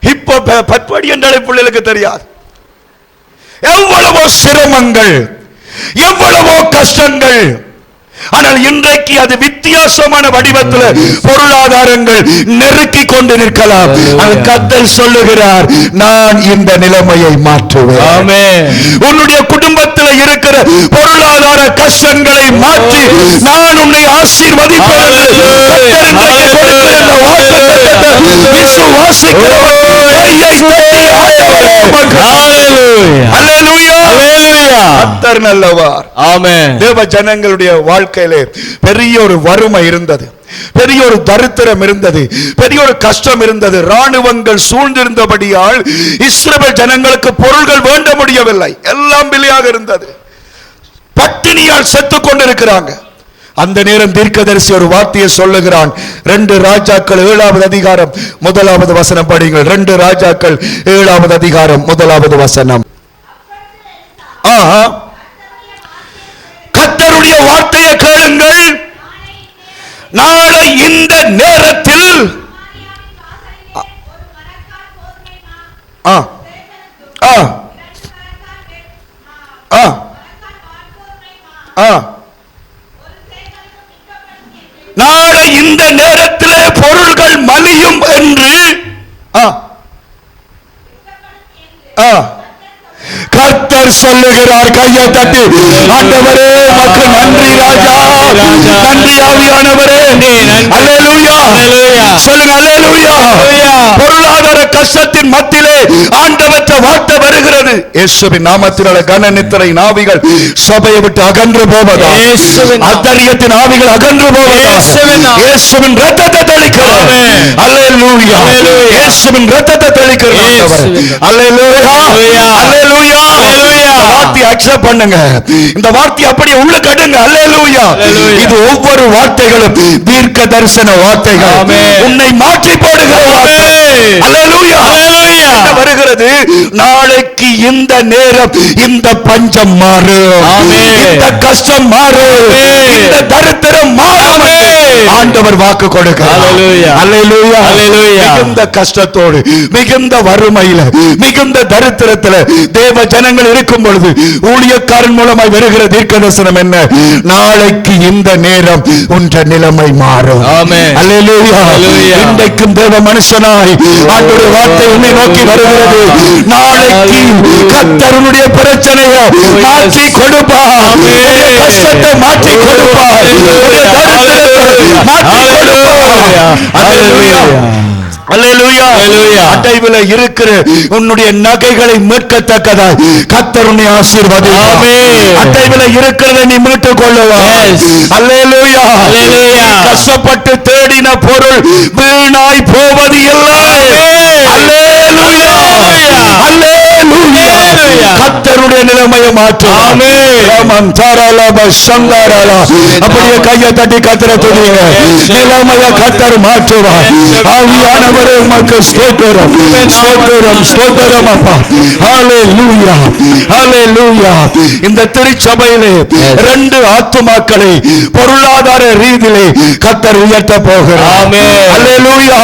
இப்ப பற்போடி என்றாலே பிள்ளைகளுக்கு தெரியாது. எவ்வளவோ சிரமங்கள், எவ்வளவோ கஷ்டங்கள். ஆனால் இன்றைக்கு அது வித்தியாசமான வடிவத்தில் பொருளாதாரங்கள் நெருக்கி கொண்டு நிற்கலாம். கர்த்தர் சொல்லுகிறார், நான் இந்த நிலைமையை மாற்றுவேன். ஆமென். உன்னுடைய குடும்பத்தில் இருக்கிற பொருளாதார கஷ்டங்களை மாற்றி நான் உன்னை ஆசீர்வதிப்பேன். கர்த்தர் இன்றைக்கு கொடுக்கிற இந்த வாக்குத்தத்தத்தை விசுவாசிக்கிறவன் கையை தட்டி ஆண்டவரே உமக்கு அல்லேலூயா, அல்லேலூயா. கர்த்தர் நல்லவர். ஆமென். தேவ ஜனங்களுடைய வாழ்க்கையிலே பெரிய ஒரு வறுமை இருந்தது, பெரிய ஒரு தரித்திரம் இருந்தது, பெரிய ஒரு கஷ்டம் இருந்தது. ராணுவங்கள் சூழ்ந்திருந்தபடியால் இஸ்ரவேல் ஜனங்களுக்கு பொருள்கள் வேண்ட முடியவில்லை. எல்லாம் பிழையாக இருந்தது. பட்டினியால் செத்துக் கொண்டிருக்கிறாங்க. அந்த நேரம் தீர்க்கதரிசி ஒரு வார்த்தையை சொல்லுகிறான். 2 ராஜாக்கள் 7வது அதிகாரம் 1வது வசனம் படிங்கள். 2 ராஜாக்கள் 7வது அதிகாரம் 1வது வசனம். கர்த்தருடைய வார்த்தையை கேளுங்கள். நாளை இந்த நேரத்தில் நாளை இந்த நேரத்திலே பொருள்கள் மலியும் என்று கர்த்தர் சொல்லுகிறார். கையை தட்டி ஆண்டவரே உமக்கு நன்றி ராஜா, நன்றி ஆவியானவரே. அல்லேலூயா சொல்லுங்க, அல்லேலூயா. பொருளாதார கஷ்டத்தின் மத்தியிலே ஆண்டவற்ற வார்த்தை வருகிறது. இயேசுவின் நாமத்தினால கன நித்திரை ஆவிகள் சபையை விட்டு அகன்று போவதா, அத்தரியத்தின் ஆவிகள் அகன்று போவதா, இயேசுவின் இரத்தத்தை தெளிக்கிறார். அல்லேலூயா, இயேசுவின் இரத்தத்தை தெளிக்கிறார். அல்லேலூயா, அல்லேலூயா. வார்த்தை அக்செப்ட் பண்ணுங்க. இந்த வார்த்தை அப்படியே உள்ள கட்டுங்க. அல்லேலூயா. இது ஒவ்வொரு வார்த்தைகளும் தீர்க்க தரிசன வார்த்தைகள், உன்னை மாற்றி போடுகிற வார்த்தை. அல்லேலூயா, அல்லேலூயா. வருகிறது நாளைக்கு இந்த நேரம் இந்த பஞ்சம் மாறும், இந்த கஷ்டம் மாறும், இந்த தரித்திரம் மாறும். ஆண்டவர் வாக்கு கொடுக்கிறார். அல்லேலூயா, அல்லேலூயா, அல்லேலூயா. மிகுந்த கஷ்டத்தோடு, மிகுந்த வறுமையில, மிகுந்த தரித்திரத்தில் தேவ ஜனங்கள் இருக்கும் பொழுது ஊழியக்காரன் மூலமாய் வருகிற தீர்க்கதரிசனம் என்ன? நாளைக்கு இந்த நேரம் உன்ற நிலைமை மாறும். அல்லேலூயா. இன்றைக்கும் தேவ மனுஷனாய் ஆண்டவருடைய வார்த்தை உன்னை நோக்கி வருகிறது. நாளைக்கு கர்த்தருடைய பிரச்சனையை மாற்றி கொடுப்பார், கஷ்டத்தை மாற்றி கொடுப்பார், தரித்திரத்தை மாற்றி கொடுப்பார். அல்லேலூயா, அல்லேலூயா. அடைவில் இருக்கிற உன்னுடைய நகைகளை மீட்கத்தக்கதாய் கர்த்தர் உன்னை ஆசீர்வதிப்பார். அடைவில் இருக்கிறதை நீ மீட்டுக் கொள்ளுவாய். அல்லேலூயா, அல்லேலூயா. கஷ்டப்பட்டு தேடின பொருள் வீணாய் போவது இல்லை. அல்லேலூயா, அல்லேலூயா. கர்த்தர் உங்களுடைய நிலைமையை மாற்றும். ஆமென். தாராளமா சங்காராலா. அப்படியே கையை தட்டி கத்தரை துதிங்க. நிலைமையை கத்தர் மாற்றுவார். ஆவியானவரே உமக்கு ஸ்தோத்திரம், ஸ்தோத்திரம், ஸ்தோத்திரம் அப்பா. ஹalleluya, ஹalleluya. இந்த திருச்சபையிலே 2 ஆத்துமாக்களை பொருளாதார ரீதியிலே கத்தர் உயர்த்த போகிறார். ஆமென். ஹalleluya.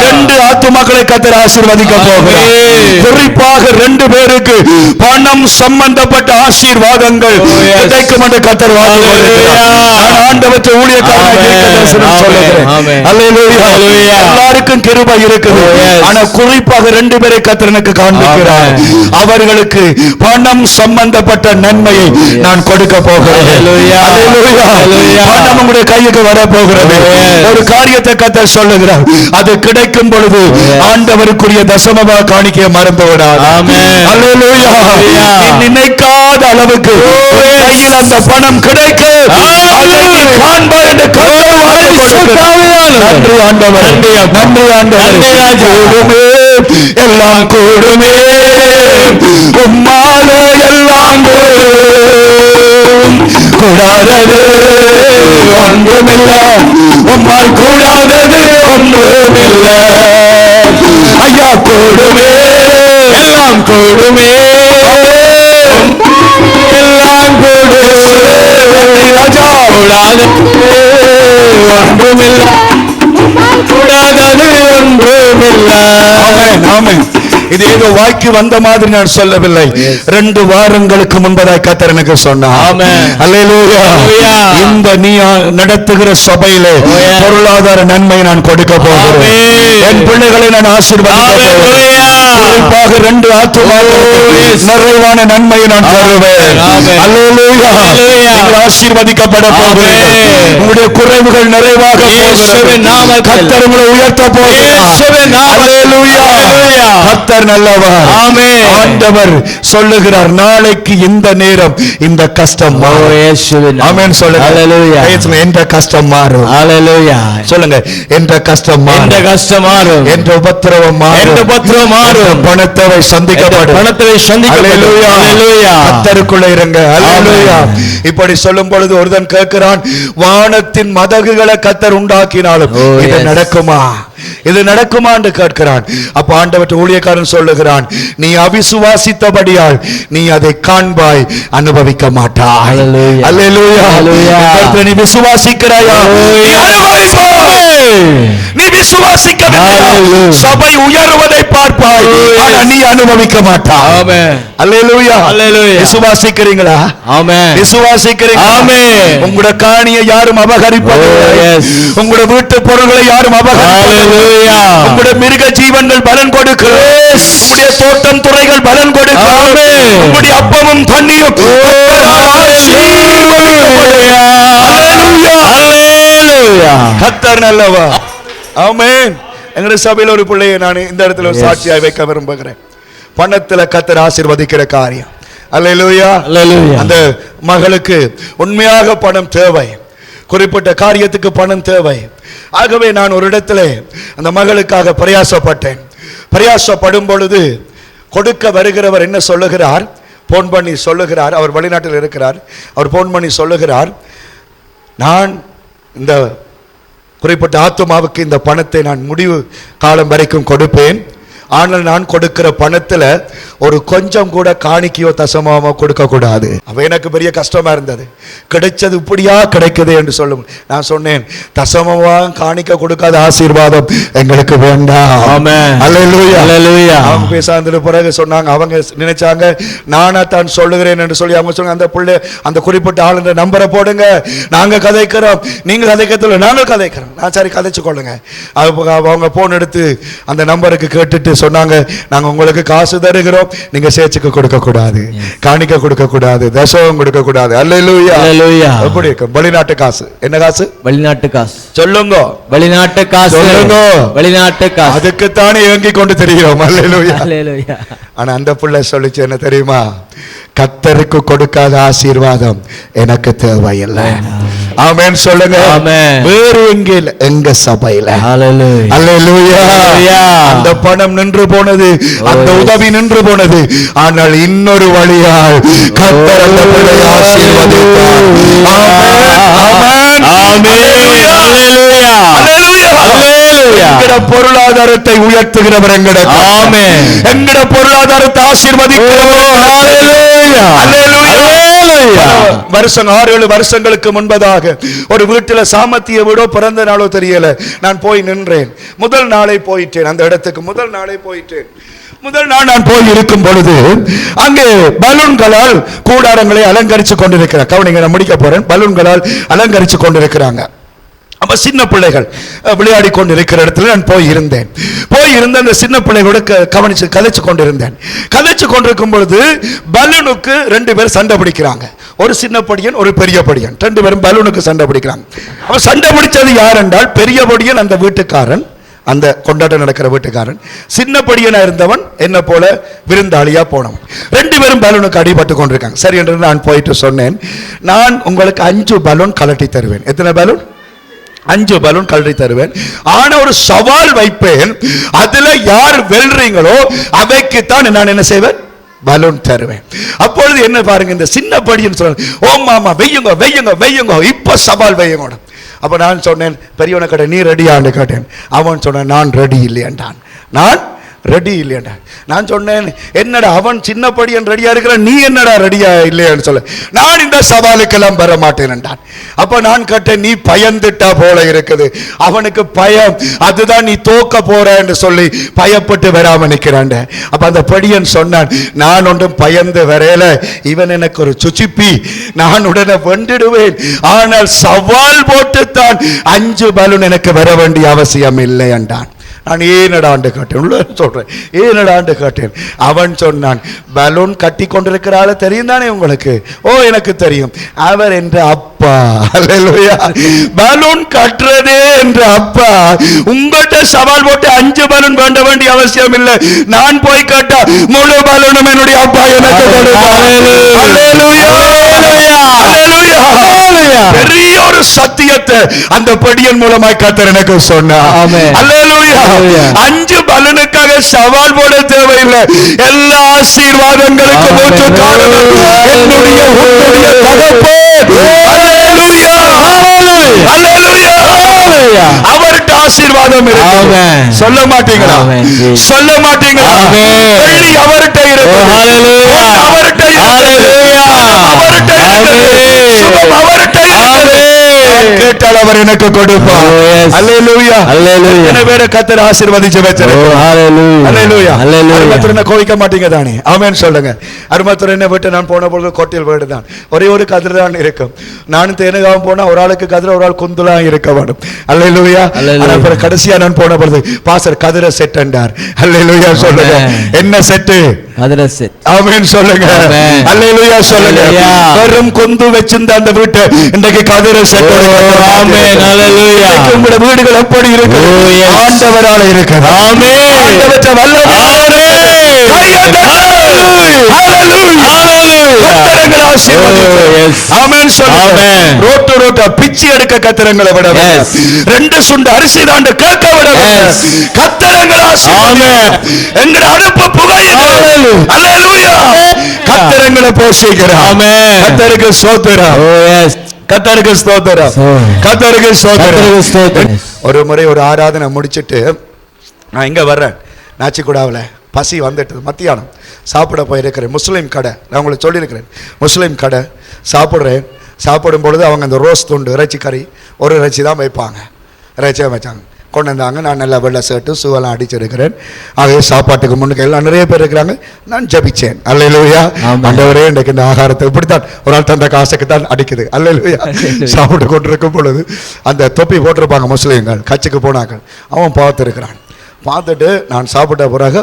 2 ஆத்துமாக்களை கத்தர் ஆசீர்வதிக்க போகிறார். குறிப்பாக 2 பேருக்கு பணம் சம்பந்தப்பட்ட ஆசீர்வாதங்கள் கிடைக்கும் என்று கத்தர் வாக்கு கொடுக்கிறார். ஆண்டவரே ஊழியக்காரனாக தரிசனம் சொல்லுகிறேன். ஹalleluya. எல்லாருக்கும் கிருபை இருக்குது. ஆனா குறிப்பாக 2 பேரை கத்தர் எனக்கு காண்பிக்கிறார். அவர்களுக்கு பணம் சம்பந்தப்பட்ட நன்மையை நான் கொடுக்க போகிறேன். ஹalleluya. பணம் உங்களுடைய கைக்கு வர போகிறது. ஒரு காரியத்தை கத்தர் சொல்லுகிறார். அது கிடைக்கும் பொழுது ஆண்டவருக்குரிய தசமபாக காணிக்கையை மறந்து விடாது. ஆமென். ஹalleluya. நினைக்காத அளவுக்கு கையில் அந்த பணம் கிடைக்கும். அதை காண்பார் என்று கர்த்தர் வாக்கு கொடுக்கிறார். நன்றி ஆண்டவரே, நன்றி ஆண்டவரே. கூடுமே எல்லாம் கூடுமே, உம்மாலே எல்லாம் கூடாதது ஒன்றுமில்லை, உம்மால் கூடாதது ஒன்றுமில்லை. ஐயா கூடுமே எல்லாம் கூடுமே, எல்லாம் கூடுமே. ராஜா கூடாதது ஒன்றுமில்லை, கூடாதது ஒன்றுமில்லை. ஆமென், ஆமென். இது ஏதோ வாய்க்கு வந்த மாதிரி நான் சொல்லவில்லை. 2 வாரங்களுக்கு முன்பதாக கர்த்தர் எனக்கு சொன்னார். ஆமென். அல்லேலூயா. இந்த நீ நடத்துகிற சபையிலே பொருளாதார நன்மை நான் கொடுக்க போகிறேன். என் பிள்ளைகளை நான் ஆசீர்வதிக்க போகிறேன். குறிப்பாக 2 ஆத்துமாக்களுக்கு நிறைவான நன்மையை நான் தருவேன். அல்லேலூயா. நீங்கள் ஆசீர்வதிக்கப்பட போகிறீர்கள். உங்களுடைய குறைவுகள் நிறைவாக போகிறது. கர்த்தர் உங்களை உயர்த்த போகிறார். அல்லேலூயா. கர்த்தர் நல்லவர். ஆமென். ஆண்டவர் சொல்லுகிறார், நாளைக்கு இந்த நேரம் இந்த கஷ்டம் மாறும். ஆமென் சொல்லுங்க. ஹalleluya. என்ற கஷ்டம் மாறும். ஹalleluya. சொல்லுங்க, என்ற கஷ்டம் மாறும். என்ற கஷ்டம் மாறும். என்ற உபத்திரவம் மாறும். என்ற உபத்திரவம் மாறும். பணத்தேவை சந்திக்கப்படும். பணத்தேவை சந்திக்கப்படும். ஹalleluya. ஹalleluya. கர்த்தருக்குள்ள இருங்க. ஹalleluya. இப்படி சொல்லும் பொழுது ஒருவன் கேட்கிறான், வானத்தின் மதகுகளை கர்த்தர் உண்டாக்கினாலும் இது நடக்குமா, இது நடக்குமா என்று கேட்கிறான். அப்ப ஆண்டவர் ஊழியக்காரன் சொல்லுகிறான், நீ அவிசுவாசித்தபடியால் நீ அதை காண்பாய், அனுபவிக்க மாட்டாய். அல்லேலூயா. நீ விசுவாசிக்கிறாயா? நீ விசுவாசிக்கவில்லை, சபை உயர்வதை பார்ப்பாய், ஆனா நீ அனுபவிக்க மாட்டாய். ஆமென். அல்லேலூயா. அல்லேலூயா. விசுவாசிக்கிறீங்களா? ஆமென். விசுவாசிக்கிறீங்களா? ஆமென். உங்களுடைய காணியை யாரும் அபகரிப்பதில்லை. உங்களுடைய வீட்டு பொருட்களை யாரும் அபகரிப்பதில்லை. உங்களுடைய மிருக ஜீவன்கள் பலன் கொடுக்கிறது. உங்களுடைய தோட்டம் துறைகள் பலன் கொடுக்கிறது. உங்களுடைய அப்பமும் தண்ணியும் கர்த்தர் நல்லவர். ஆமென். எங்களுடைய சபையில் ஒரு பிள்ளையை நான் இந்த இடத்துல சாட்சியாய் வைக்க விரும்புகிறேன். பணத்துல கர்த்தர் ஆசீர்வதிக்கிற காரியம். அல்லேலூயா. அல்லேலூயா. அந்த மகளுக்கு உண்மையாக பணம் தேவை, குறிப்பிட்ட காரியத்துக்கு பணம் தேவை. ஆகவே நான் ஒரு இடத்துல அந்த மகளுக்காக பிரயாசப்பட்டேன். பிரயாசப்படும் பொழுது கொடுக்க வருகிறவர் என்ன சொல்லுகிறார், போன் பண்ணி சொல்லுகிறார், அவர் வெளிநாட்டில் இருக்கிறார். அவர் போன் பண்ணி சொல்லுகிறார், நான் இந்த குறிப்பிட்ட ஆத்துமாவுக்கு இந்த பணத்தை நான் முடிவு காலம் வரைக்கும் கொடுப்பேன். ஆனால் நான் கொடுக்கிற பணத்துல ஒரு கொஞ்சம் கூட காணிக்கையோ தசமாவோ கொடுக்க கூடாது. அப்ப எனக்கு பெரிய கஷ்டமா இருந்தது. கிடைச்சது இப்படியா கிடைக்குது என்று சொல்லும். நான் சொன்னேன், தசமவா காணிக்க கொடுக்காத ஆசீர்வாதம் எங்களுக்கு வேண்டாம். ஆமென். அல்லேலூயா. அல்லேலூயா. அவங்க பேசாத பிறகு சொன்னாங்க, அவங்க நினைச்சாங்க நானா தான் சொல்லுகிறேன் என்று சொல்லி. அவங்க சொன்னாங்க, அந்த பிள்ளை அந்த குறிப்பிட்ட ஆளுன்ற நம்பரை போடுங்க, நாங்க கதைக்கிறோம், நீங்க கதைக்கிறதுல நாங்கள் கதைக்கிறோம். நான் சரி கதைச்சு கொள்ளுங்க. அவங்க போன் எடுத்து அந்த நம்பருக்கு கேட்டுட்டு சொன்னாங்க, நாங்க உங்களுக்கு காசு தருகிறோம், நீங்க சேர்ச்சுக்கு கொடுக்க கூடாது, காணிக்க கொடுக்க கூடாது, தசமம் கொடுக்க கூடாது. அல்லேலூயா. அல்லேலூயா. எப்படி இருக்கு? வெளிநாட்டு காசு. என்ன காசு? வெளிநாட்டு காசு. சொல்லுங்க. வெளிநாட்டு காசு. சொல்லுங்க. வெளிநாட்டு காசு. அதுக்கு தானே ஏங்கி கொண்டு தெரியும். அல்லேலூயா. அல்லேலூயா. ஆனா அந்த பிள்ளை சொல்லிச்சு என்ன தெரியுமா, கர்த்தருக்கு கொடுக்காத ஆசீர்வாதம் எனக்கு தேவையில்லை. ஆமென் சொல்லுங்க. வேறு எங்கே இல்ல, எங்க சபையில. Hallelujah. அல்லேலூயா. அந்த பணம் நின்று போனது, அந்த உதவி நின்று போனது. ஆனால் இன்னொரு வழியால் கர்த்தர் அந்த பிள்ளையை ஆசீர்வதித்தார். ஆமென். ஆமென். Hallelujah. அல்லேலூயா. எங்கட பொருளாதாரத்தை உயர்த்துகிறவர் எங்கட ஆமென். எங்கட பொருளாதாரத்தை ஆசீர்வதிக்கிறவர். அல்லேலூயா. அல்லேலூயா. வருஷம் 6-7 வருஷங்களுக்கு முன்பதாக ஒரு வீட்டில் சாமத்திய வீடோ பிறந்த நாளோ தெரியல, நான் போய் நின்றேன். முதல் நாளை போயிட்டேன் அந்த இடத்துக்கு. முதல் நாள் நான் போய் இருக்கும் பொழுது அங்கே பலூன்களால் கூடாரங்களை அலங்கரிச்சு கொண்டிருக்கிறார். கவனிங்க, நான் முடிக்க போறேன். பலூன்களால் அலங்கரிச்சு கொண்டிருக்கிறாங்க. அப்ப சின்ன பிள்ளைகள் விளையாடி கொண்டிருக்கிற இடத்துல நான் போய் இருந்தேன். அந்த சின்ன பிள்ளைகளோட கதைச்சு கொண்டிருக்கும் பொழுது பலூனுக்கு 2 பேர் சண்டை பிடிக்கிறாங்க. ஒரு சின்ன படியன், ஒரு பெரிய படியன். 2 பேரும் பலூனுக்கு சண்டை பிடிக்கிறாங்க. அப்ப சண்டை பிடிச்சது யார் என்றால், பெரிய படியன் அந்த வீட்டுக்காரன், அந்த கொண்டாட்டம் நடக்கிற வீட்டுக்காரன். சின்ன படியனா இருந்தவன் என்ன போல விருந்தாளியா போனவன். 2 பேரும் பலூனுக்கு அடிபட்டு கொண்டிருக்காங்க. சரி என்று நான் போயிட்டு சொன்னேன், நான் உங்களுக்கு 5 பலூன் கலட்டி தருவேன். எத்தனை பலூன்? 5 பலூன் கழட்டி தருவேன். ஆனா ஒரு சவால் வைப்பேன், அதுல யார் வெல்றீங்களோ அவைக்கு தான் நான் என்ன செய்வேன், பலூன் தருவேன். அப்பொழுது என்ன பாருங்க, இந்த சின்ன படின்னு சொல்ல, ஓ மாமா வெய்யுங்க, இப்ப சவால் வையுங்க. அப்ப நான் சொன்னேன், பெரியவனை கேட்டேன், நீ ரெடியான்னு கேட்டேன். அவன் சொன்னான், நான் ரெடி இல்லையாண்டான். நான் சொன்னேன், என்னடா அவன் சின்ன படியன் ரெடியா இருக்கிற, நீ என்னடா ரெடியா இல்லையான்னு சொல்ல, நான் இந்த சவாலுக்கெல்லாம் பெற மாட்டேன் என்றான். அப்ப நான் கேட்டேன், நீ பயந்துட்டா போல இருக்குது, அவனுக்கு பயம், அதுதான் நீ தோக்க போற என்று சொல்லி பயப்பட்டு வராம நிக்கிறான். அப்ப அந்த படியன் சொன்னான், நான் ஒன்றும் பயந்து வரையில, இவன் எனக்கு ஒரு சுச்சிப்பி, நான் உடனே வென்றிடுவேன். ஆனால் சவால் போட்டுத்தான் 5 பலூன் எனக்கு வர வேண்டிய அவசியம் இல்லை என்றான். நான் ஏனடாண்டு கேட்டேன். அவன் சொன்னான், பலூன் கட்டி கொண்டிருக்கிறாள் தெரியும் தானே உங்களுக்கு? ஓ, எனக்கு தெரியும். அவர் என்ற அப்பா. அல்லேலூயா. பலூன் கட்டுறதே என்ற அப்பா உங்கள்கிட்ட சவால் போட்டு 5 பலூன் வேண்ட வேண்டிய அவசியம் இல்லை. நான் போய் கேட்டா முழு பலூனும் என்னுடைய அப்பா எனக்கு கொடுப்பார். பெரிய ஒரு சத்தியத்தை அந்த படியன் மூலமாய் கர்த்தர் எனக்கு சொன்னார். அல்லேலூயா. 5 பலனுக்காக சவால் போட தேவையில்லை. எல்லா ஆசீர்வாதங்களுக்கும் மூச்சு காரணம் என்னுடைய உன்னுடைய தகப்பன். அல்லேலூயா. அல்லேலூயா. அவர்கிட்ட ஆசீர்வாதம் இருக்கு. சொல்ல மாட்டீங்களா? வெள்ளி அவர்கிட்ட இருக்கு. அவர்கிட்ட கேட்டால் அவர் எனக்கு கொடுப்பார். அல்லேலூயா. அல்லேலூயா. கர்த்தர் ஆசீர்வதிச்சு வச்சிருக்கிறார். அல்லேலூயா. அருமத்துறனை கோவிக்க மாட்டீங்க தானே? ஆமென் சொல்லுங்க. அருமத்துறனை விட்டு நான் போன பொழுது கோட்டையில் வீடு தான், ஒரே ஒரு கதிர் தான் இருக்கும். நானும் தேனுகாவும் போனா ஒரு ஆளுக்கு கதிர, ஒரு ஆள் குந்துலா இருக்க வேண்டும். அல்லேலூயா. அப்புறம் கடைசியா நான் போன பொழுது பாஸ்டர் கதிர செட் என்றார். அல்லேலூயா சொல்லுங்க. என்ன செட்டு? ஆமென் சொல்லுங்க. அல்லேலூயா சொல்லுங்க. வெறும் கொந்து வச்சிருந்த அந்த வீட்டை இன்றைக்கு கதிர செட். ஆமென். அல்லேலூயா. உங்களுடைய வீடுகள் எப்படி இருக்கு? ஆண்டவரால இருக்கு. ஆமென். ஆண்டவற்ற வல்லமை. கர்த்தரங்களை ஆசீர்வதிப்பார். ஆமென் சொல்லுங்க. ரோட்டா பிச்சை எடுக்க கர்த்தரங்களை விட 2 சுண்டு அரிசி தாண்டு கேட்க விட கர்த்தரங்களை ஆசீர்வதிப்பார். எங்களை அடுப்பு புகையுது. அல்லேலூயா. கர்த்தரங்களை போஷிக்கிறார். ஆமென். கர்த்தருக்கு ஸ்தோத்திரம். கர்த்தருக்கு ஸ்தோத்திரம். கர்த்தருக்கு ஸ்தோத்திரம். ஒரு முறை ஒரு ஆராதனை முடிச்சிட்டு நான் இங்க வர்றேன், நாச்சிக்குடாவில் பசி வந்துட்டு மத்தியானம் சாப்பிட போயிருக்கிறேன். முஸ்லீம் கடை, நான் உங்களுக்கு சொல்லியிருக்கிறேன், முஸ்லீம் கடை சாப்பிட்றேன். சாப்பிடும் பொழுது அவங்க அந்த ரோஸ் துண்டு இறைச்சி கறி, ஒரு இறைச்சி தான் வைப்பாங்க, இறைச்சியாக வச்சாங்க. கொண்டு வந்தாங்க. நான் நல்லா வெள்ளை ஷர்ட்டு ஷூவெல்லாம் அடிச்சிருக்கிறேன். ஆகவே சாப்பாட்டுக்கு முன்னுக்கு எல்லாம் நிறைய பேர் இருக்கிறாங்க. நான் ஜபிச்சேன். அல்லேலூயா. ஆண்டவரே, இன்றைக்கு இந்த ஆகாரத்தை இப்படித்தான் ஒரு நாள் தந்த காசுக்கு தான் அடிக்குது. அல்லேலூயா. சாப்பிட்டு கொண்டிருக்கும் பொழுது அந்த தொப்பி போட்டிருப்பாங்க முஸ்லீம்கள், கட்சிக்கு போனாங்க. அவன் பார்த்துருக்கிறான். பார்த்துட்டு நான் சாப்பிட்ட பிறகு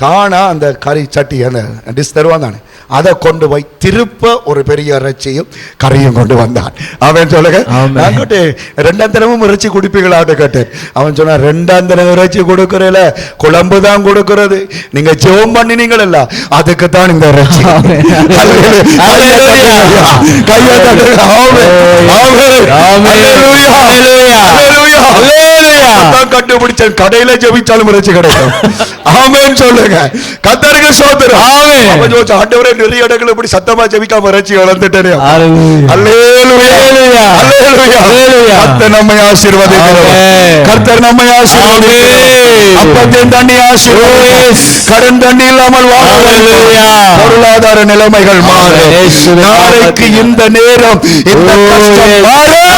தானா அந்த கறி சட்டி, அந்த டிஷ் தருவான் தானே, அதை கொண்டு போய் திருப்ப ஒரு பெரிய இறைச்சியும் கறியும் கொண்டு வந்தான். அவன் சொல்லுங்க, நான் கேட்டேன், 2ஆம் தினமும் இறைச்சி குடிப்பீங்களான்னு கேட்டேன். அவன் சொன்னா, 2ஆம் தினம் இறைச்சி கொடுக்கறல, குழம்பு தான் கொடுக்கறது, நீங்க ஜெபம் பண்ணினீங்களா, அதுக்கு தான் இந்த இறைச்சி. கையை கண்டுபிடிச்ச கடையில ஜெபிச்சாலும் இறைச்சி கிடைக்கும். ஆமென் சொல்லுங்க. கர்த்தருக்கு ஸ்தோத்திரம். ஆமென். அப்ப ஜோதிச்சு ஆண்டவரே நிறைய இடத்துல இப்படி சத்தமா ஜெபிக்காம இறைச்சி இழந்துட்டேனே. ஹalleluya. அல்லேலூயா. அல்லேலூயா. அல்லேலூயா. அல்லேலூயா. கர்த்தர் நம்மை ஆசீர்வதிக்கிறார். ஆமென். கர்த்தர் நம்மை ஆசீர்வதிக்கிறார். ஆமென். அப்பத்தின் தண்ணி ஆசீர்வதிக்கிறார். கடன் தண்ணி இல்லாமல் அல்லேலூயா. பொருளாதார நிலைமைகள் மாறும். நாளைக்கு இந்த நேரம் இந்த கஷ்டம் மாறும்.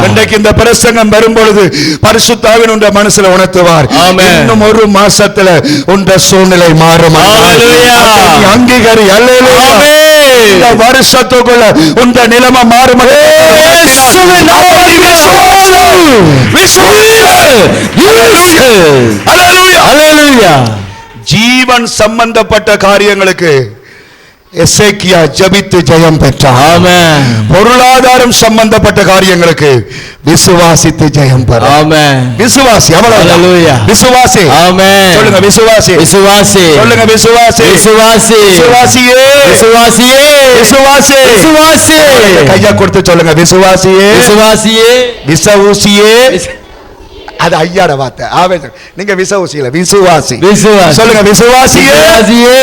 இன்றைக்கு இந்த பிரசங்கம் வரும்பொழுது பரிசுத்த ஆவியானவர் உங்க மனசுல உணர்த்துவார். இன்னும் ஒரு மாசத்துல உங்க சூழ்நிலை மாறும். அங்கீகரி. அல்லேலூயா. இந்த வருஷத்துக்குள்ள உங்க நிலைமை மாறும். ஜீவன் சம்பந்தப்பட்ட காரியங்களுக்கு எசேக்கியா ஜெபித்து ஜெயம் பெற்றார். ஆமென். பொருளாதாரம் சம்பந்தப்பட்ட காரியங்களுக்கு விசுவாசித்து ஜெயம் பெற. ஆமென். விசுவாசி. ஹalleluya. விசுவாசி. ஆமென். சொல்லுங்க விசுவாசி. விசுவாசி. சொல்லுங்க விசுவாசி. விசுவாசி. விசுவாசியே. விசுவாசியே. விசுவாசி. விசுவாசி. கையை கொடுத்து சொல்லுங்க விசுவாசியே. விசுவாசியே. விசுவாசியே. அது ஐயாட வார்த்தை. ஆமென். நீங்க விசுவாசில விசுவாசி. விசுவாசி. சொல்லுங்க விசுவாசியே. விசுவாசியே.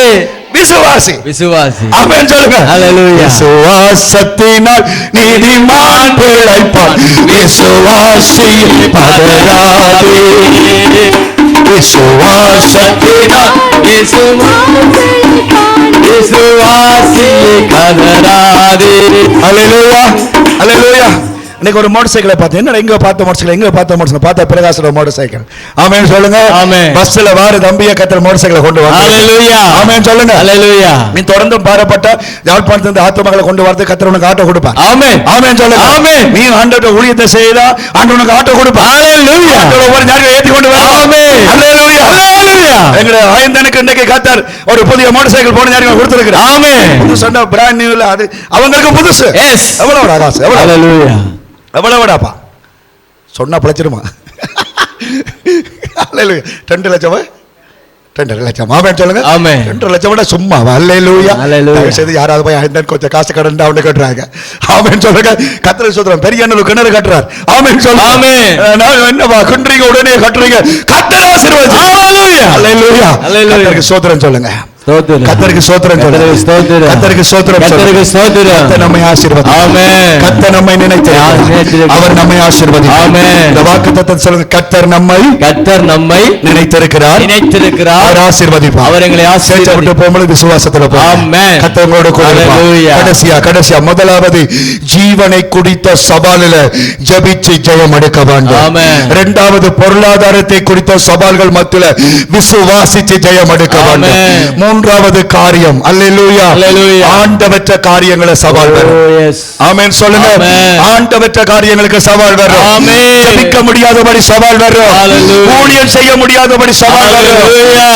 விசுவாசி. விசுவாசி. ஆமென் சொல்லுங்க. ஹalleluya. விசுவாசத்தினால் நீதிமான் பிழைப்பான். விசுவாசி பதறாதே. விசுவாசத்தினால் விசுவாசி பதறாதே. ஹalleluya. ஹalleluya. இன்னைக்கு ஒரு மோட்டார் சைக்கிளை பார்த்தேன். என்ன எங்க பார்த்த மோட்டார் சைக்கிள், எங்க பார்த்த மோட்டார் சைக்கிள் பார்த்தா பிரகாசோட மோட்டார் சைக்கிள். ஆமென் சொல்லுங்க. ஆமென். பஸ்ல வார தம்பிய கத்தர் மோட்டார் சைக்கிளை கொண்டு வந்தார். ஹalleluya. ஆமென் சொல்லுங்க. ஹalleluya. நீ தொடர்ந்து பாரப்பட்ட யாழ்ப்பாணத்திலிருந்து ஆத்துமக்களை கொண்டு வரது கத்தர் உனக்கு ஆட்டோ கொடுப்பார். ஆமென். ஆமென் சொல்லுங்க. ஆமென். நீ ஆண்டவருடைய ஊழியத்தை செய்தா ஆண்டவர் உனக்கு ஆட்டோ கொடுப்பார். ஹalleluya. ஆண்டவர் ஒவ்வொரு நாளும் ஏத்தி கொண்டு வர. ஆமென். ஹalleluya. ஹalleluya. எங்க ஆயந்தனுக்கு இன்னைக்கு கத்தர் ஒரு புதிய மோட்டார் சைக்கிள் போன ஞாயிறு கொடுத்திருக்கிறார். ஆமென். புது சொன்ன பிராண்ட் நியூல அது அவங்களுக்கு புதுசு. எஸ். எவ்வளவு ராகாஸ் எவ்வளவு. ஹalleluya. எவ்வளவுடாப்பா சொன்னா பிழைச்சிருமா? 2 லட்சம் 2 லட்சம். ஆமென் சொல்லுங்க. ஆமென். 2 லட்சம் விட சும்மா. அல்லேலூயா. அல்லேலூயா. சரி யாராவது போய் அந்த கொஞ்சம் காசு கடன் அவனு கட்டுறாங்க. ஆமென் சொல்லுங்க. கர்த்தருக்கு ஸ்தோத்திரம். பெரிய அண்ணனுக்கு கிணறு கட்டுறார். ஆமென் சொல்லுங்க. ஆமென். நான் என்னவா குன்றீங்க உடனே கட்டுறீங்க. கர்த்தர் ஆசீர்வதி. அல்லேலூயா. அல்லேலூயா. கர்த்தருக்கு ஸ்தோத்திரம் சொல்லுங்க. கர்த்தருக்கு ஸ்தோத்திரம் சொல்லுங்க. கர்த்தருக்கு ஸ்தோத்திரம். கர்த்தருக்கு ஸ்தோத்திரம். கர்த்தர் நம்மை ஆசீர்வதி. ஆமென். கர்த்தர் நம்மை நினைக்கிறார். அவர் நம்மை ஆசீர்வதி. ஆமென். இந்த வாக்குத்தத்தம் சொல்லுங்க. கர்த்தர் நம்மை நினைத்திருக்கிறார். அவர் ஆசீர்வதிப்பார். அவர் எங்களை ஆசீர்வதித்து விட்டு போகும்போது விசுவாசத்துல போ. ஆமென். கர்த்தர் உங்களோடு கூட இருப்பார். கடைசியா முதலாவது ஜீவனை குடித்த சவாலில ஜெபிச்சு ஜெயம் எடுக்க வேண்டும். ஆமென். இரண்டாவது பொருளாதாரத்தை குடித்த சவால்கள் மத்தியில விசுவாசிச்சு ஜெயம் எடுக்க வேண்டும். மூன்றாவது காரியம் அல்லேலூயா ஆண்டவற்ற காரியங்களை சவால் வரும். ஆமென் சொல்லுங்க. ஆண்டவற்ற காரியங்களுக்கு சவால் வரும். ஆமென். ஜெபிக்க முடியாதபடி சவால் வரும். ஊழியம் செய்ய முடியாதபடி சவால் வரும்.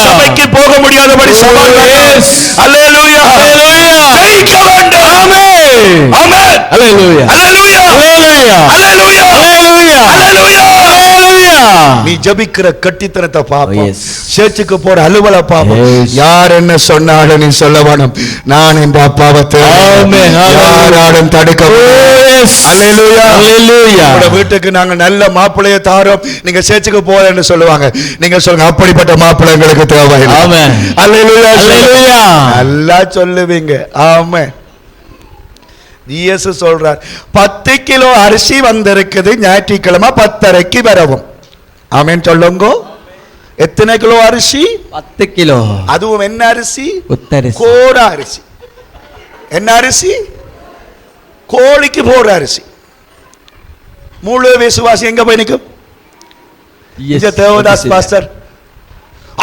சபைக்கு போக முடியாதபடி சவால் வரும். அல்லேலூயா. அல்லேலூயா. ஜெயிக்க வேண்டும். ஆமென். ஆமென். அல்லேலூயா. அல்லேலூயா. அல்லேலூயா. அல்லேலூயா. அல்லேலூயா. அல்லேலூயா. நீ ஜெபிக்கிற கட்டித்தனத்தை பாப்போம். சேர்ச்சுக்கு போற அலுவல பாப்போம். யார் என்ன சொன்னாலும் நீ சொல்ல வேணும். நான் என்ற அப்பாவை யாராலும் தடுக்க. அல்லேலூயா. அல்லேலூயா. உங்க வீட்டுக்கு நாங்க நல்ல மாப்பிள்ளையை தாரோம். நீங்க சேர்ச்சுக்கு போறேன்னு சொல்லுவாங்க. நீங்க சொல்லுங்க அப்படிப்பட்ட மாப்பிள்ளை எங்களுக்கு தேவையில்லை. ஆமென். அல்லேலூயா. அல்லேலூயா. நல்லா சொல்லுவீங்க. ஆமென். இயேசு சொல்றார் 10 கிலோ அரிசி வந்திருக்குது ஞாயிற்றுக்கிழமை 10:30 வரவும். ஆமென் சொல்லுங்க. எத்தனை கிலோ அரிசி? 10 கிலோ. அதுவும் என்ன அரிசி? புத்தரிசி. கோட அரிசி. என்ன அரிசி? கோழிக்கு போற அரிசி. முழு விசுவாசி எங்க போய் நிற்கும்? தேவதாஸ் பாஸ்டர்.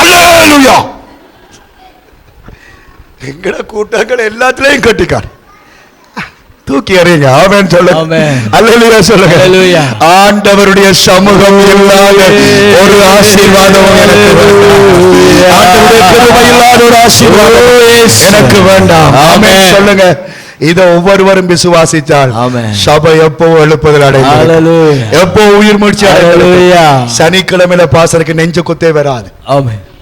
அல்லேலூயா. எங்கட கூட்டங்கள் எல்லாத்திலையும் கட்டிக்கார். தூக்கி அறியுங்க. ஆமென் சொல்லுங்க. அல்லேலூயா சொல்லுங்க. அல்லேலூயா. ஆண்டவருடைய சமூகம் இல்லாத ஒரு ஆசீர்வாதம் எனக்கு வேண்டாம். ஆண்டவருடைய கிருபை இல்லாத ஒரு ஆசீர்வாதம் எனக்கு வேண்டாம். ஆமென் சொல்லுங்க. இதை ஒவ்வொருவரும் விசுவாசித்தால் சபை எப்போ எழுப்புதல் அடையும். எப்போ உயிர் மூச்சு அடையும். சனிக்கிழமையில பாசருக்கு நெஞ்சு குத்தே வராது.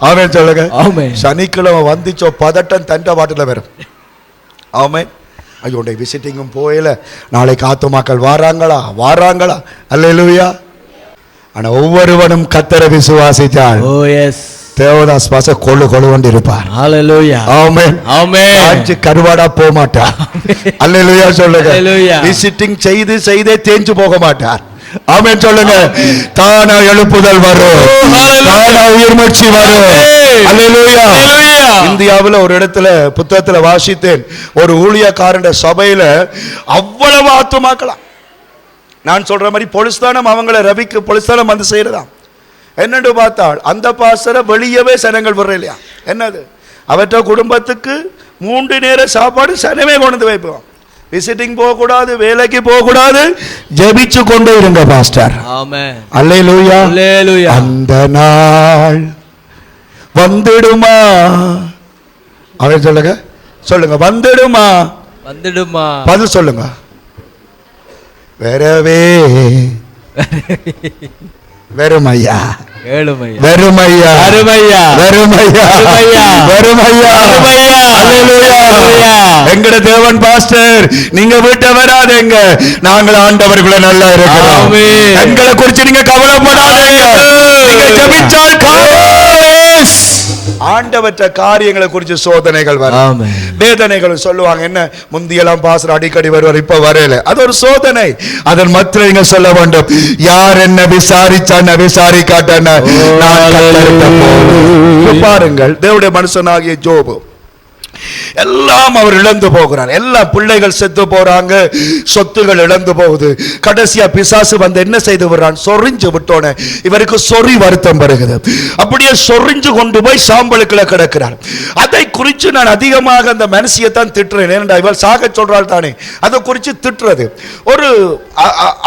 ஆமென் சொல்லுங்க. சனிக்கிழமை வந்துச்சோ பதட்டம் தண்ட வாட்டில வரும். ஆமென். ஐயோ விசிட்டிங்கும் போயில நாளைக்கு ஆத்துமாக்கள் வாராங்களா? அல்லேலூயா. ஆனா ஒவ்வொருவனும் கர்த்தரை விசுவாசித்தால் Oh yes. தேவதாஸ் பாச கொள்ளு கொண்டு இருப்பார். Hallelujah. ஆமென். Amen. ஆஞ்சு கருவாடா போக மாட்டார். அல்லேலூயா சொல்லுங்க. Hallelujah. விசிட்டிங் செய்தே தேஞ்சு போக மாட்டார். ஆமென் சொல்லுங்க. தானா எழுப்புதல் வரும். தானா உயிர்மட்சி வரும். அல்லேலூயா. இந்தியாவில் ஒரு இடத்துல புத்தகத்துல வாசித்தேன், ஒரு ஊழியக்காரன் சபையில அவ்வளவு ஆத்துமாக்கலாம். நான் சொல்ற மாதிரி பொலிஸ்தானம் அவங்கள ரவிக்கு பொலிஸ்தானம் வந்து செய்யறதாம். என்னன்னு பார்த்தால் அந்த பாசரை வெளியவே சனங்கள் வர்ற இல்லையா, என்னது அவற்ற குடும்பத்துக்கு 3 நேர சாப்பாடு சனமே கொண்டு வைப்போம். விசிட்டிங் போகக்கூடாது, வேலைக்கு போகக்கூடாது, ஜெபிச்சு கொண்டு இருங்க பாஸ்டர். ஆமென். அல்லேலூயா. அல்லேலூயா. அந்த நாள் வந்துடுமா? அவன் சொல்லுங்க, சொல்லுங்க, வந்துடுமா? வந்துடுமா? பதில் சொல்லுங்க. வரவே வெறுமையா, கேளுமையா, வெறுமையா, அருமையா, வெறுமையா, வெறுமையா, வெறுமையா. எங்கட தேவன் பாஸ்டர், நீங்க வீட்டை வராதீங்க, நாங்கள் ஆண்டவர்களை நல்லா இருக்கிறோம், எங்களை குறித்து நீங்க கவலைப்படாதீங்க, நீங்க ஜெபிச்சால் ஆண்டவற்ற காரியங்களை குறித்து சோதனைகள் வரும், வேதனைகள் சொல்லுவாங்க. என்ன முந்தியெல்லாம் பாஸ்டர் அடிக்கடி வருவார், இப்ப வரல, அது ஒரு சோதனை. அதன் மத்திய நீங்க சொல்ல வேண்டும், யார் என்ன விசாரிச்சான விசாரிக்காட்டான பாருங்கள். தேவனுடைய மனுஷனாகிய ஜோபு எல்லாம் அவர் இழந்து போகிறார், எல்லா பிள்ளைகள் செத்து போறாங்க, சொத்துகள் இழந்து போகுது. கடைசியா பிசாசு வந்து என்ன செய்து விடுறான், சொரிஞ்சு விட்டோன இவருக்கு சொறி வருத்தம் வருகிறது. அப்படியே சொரிஞ்சு கொண்டு போய் சாம்பலுக்குள்ள கிடக்கிறார். அதை குறித்து நான் அதிகமாக அந்த மனுஷியத்தான் திட்டுறேன். ஏனென்றா இவர் சாக சொல்றாள் தானே, அதை குறித்து திட்டுறது. ஒரு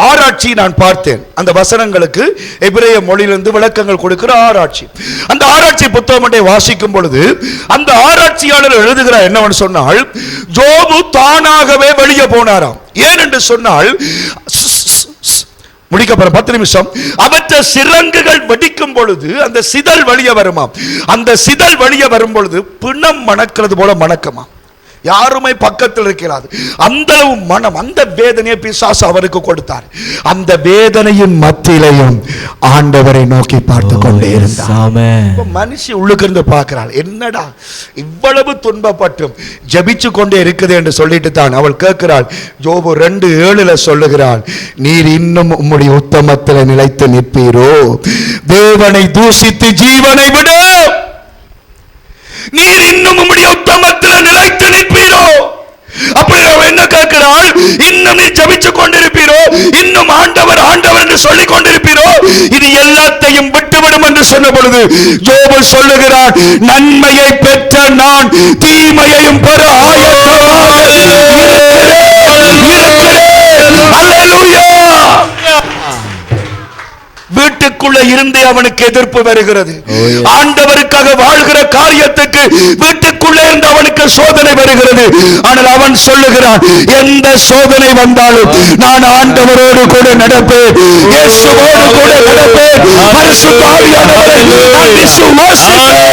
ஆராய்ச்சி நான் பார்த்தேன், அந்த வசனங்களுக்கு எபிரேய மொழியிலிருந்து விளக்கங்கள் கொடுக்கிற ஆராய்ச்சி. அந்த ஆராய்ச்சி புத்தகம் வாசிக்கும் பொழுது அந்த ஆராய்ச்சியாளர் எழுதுகிறார் என்னவென்று சொன்னால், ஜோபு தானாகவே வெளியே போனாராம். ஏன் என்று சொன்னால், முடிக்கப்புறம் 10 நிமிஷம், அவற்ற சிறங்குகள் வெடிக்கும் பொழுது அந்த சிதல் வெளியே வருமாம். அந்த சிதல் வெளியே வரும் பொழுது பிணம் மணக்கிறது போல மணக்கமா, யாருமே பக்கத்தில் இருக்கிறார். அந்த மனம், அந்த வேதனையை பிசாசு அவருக்கு கொடுத்தார். அந்த வேதனையின் மத்தியிலையும் ஆண்டவரை நோக்கி பார்த்து கொண்டே இருந்தார். மனுஷி உள்ளுக்கு இருந்து பார்க்கிறாள், என்னடா இவ்வளவு துன்பப்பட்டும் ஜெபிச்சு கொண்டே இருக்குது என்று சொல்லிட்டு தான் அவள் கேட்கிறாள். யோபு 2:7 சொல்லுகிறாள், நீர் இன்னும் உம்முடைய உத்தமத்தில் நிலைத்து நிற்பீரோ, தேவனை தூசித்து ஜீவனை விட நீர் இன்னும் உம்முடைய உத்தமத்தில் நிலைத்து நிற்பீரோ. அப்படி என்ன கேட்கிறாள், இன்னும் நீ ஜெபிச்சு கொண்டிருப்பீரோ, இன்னும் ஆண்டவர் ஆண்டவர் என்று சொல்லிக் கொண்டிருப்பீரோ, இது எல்லாத்தையும் விட்டுவிடும் என்று சொன்ன பொழுது யோபு சொல்லுகிறார், நன்மையை பெற்ற நான் தீமையையும் பெற ஆயத்தமாக இருக்கிறேன். அல்லேலூயா. வீட்டுக்குள்ள இருந்தே அவனுக்கு எதிர்ப்பு வருகிறது. ஆண்டவருக்காக வாழ்கிற காரியத்துக்கு வீட்டுக்குள்ளே இருந்து அவனுக்கு சோதனை வருகிறது. ஆனால் அவன் சொல்லுகிறான், எந்த சோதனை வந்தாலும் நான் ஆண்டவரோடு கூட நடப்பேன், இயேசுவோடு கூட நடப்பேன், பரிசுத்த ஆவியானவரை நான் விசுவாசிப்பேன்.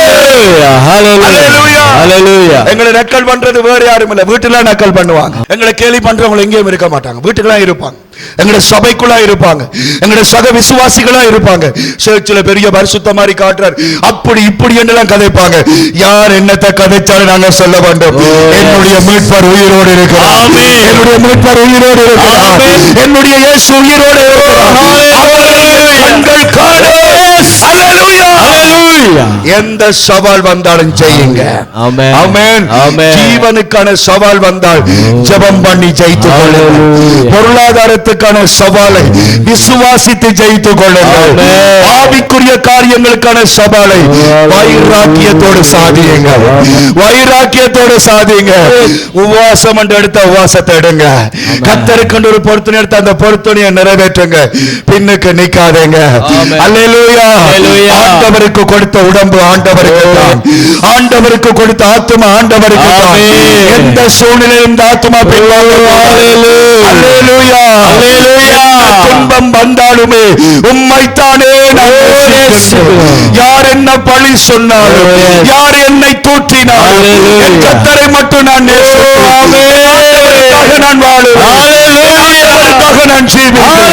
ஹல்லேலூயா. எங்களை நக்கல் பண்றது வேற யாரும் இல்ல, வீட்டுல நக்கல் பண்ணுவாங்க. எங்களை கேலி பண்றவங்க எங்கேயும் இருக்க மாட்டாங்க, வீட்டுக்குள்ள இருப்பாங்க, எங்களுடைய சபைக்குள்ளா இருப்பாங்க, எங்களுடைய சக விசுவாசிகளா இருப்பாங்க. சர்ச்சில் பெரிய பரிசுத்த மாதிரி காட்டுறார், அப்படி இப்படி என்றெல்லாம் கதைப்பாங்க. யார் என்னத்தை கதைச்சாலும் நாங்க சொல்ல வேண்டும், என்னுடைய மீட்பர் உயிரோடு இருக்கிறார், என்னுடைய மீட்பர் உயிரோடு இருக்கிறார், என்னுடைய இயேசு உயிரோடு இருக்கிறார். எந்த சவால் வந்தாலும் செய்யுங்க. ஆமென். ஜீவனுக்கான சவால் வந்தால் ஜெபம் பண்ணி ஜெயித்துக் கொள்ளுங்கள். பொருளாதாரத்துக்கான சவாலை விசுவாசித்து ஜெயித்துக் கொள்ளுங்கள். ஆவிக்குரிய காரியங்களுக்கான சவாலை வைராக்கியத்தோடு சாதியுங்க, வைராக்கியத்தோடு சாதியுங்க. உபவாசம் என்று எடுத்த உபவாசத்தை எடுங்க, கர்த்தருக்கு ஒரு பொருத்தனை எடுத்த அந்த பொருத்தனையை நிறைவேற்றுங்க, பின்னுக்கு நிக்காதீங்க. அல்லேலூயா. ஆண்டவருக்கு கொடுத்த உடம்பு ஆண்டவருக்கு தான், ஆண்டவருக்கு கொடுத்த ஆத்துமா ஆண்டவருக்கு தான். எந்த சூழ்நிலையும் இந்த ஆத்துமா துன்பம் வந்தாலுமே உம்மைத்தானே யார் என்ன பழி சொன்னாலும், யார் என்னை தூற்றினாலும் என் கர்த்தரை மட்டும் நான் நேசிப்பேன். நான் வாழுவேன், நான் ஜீவிப்பேன்.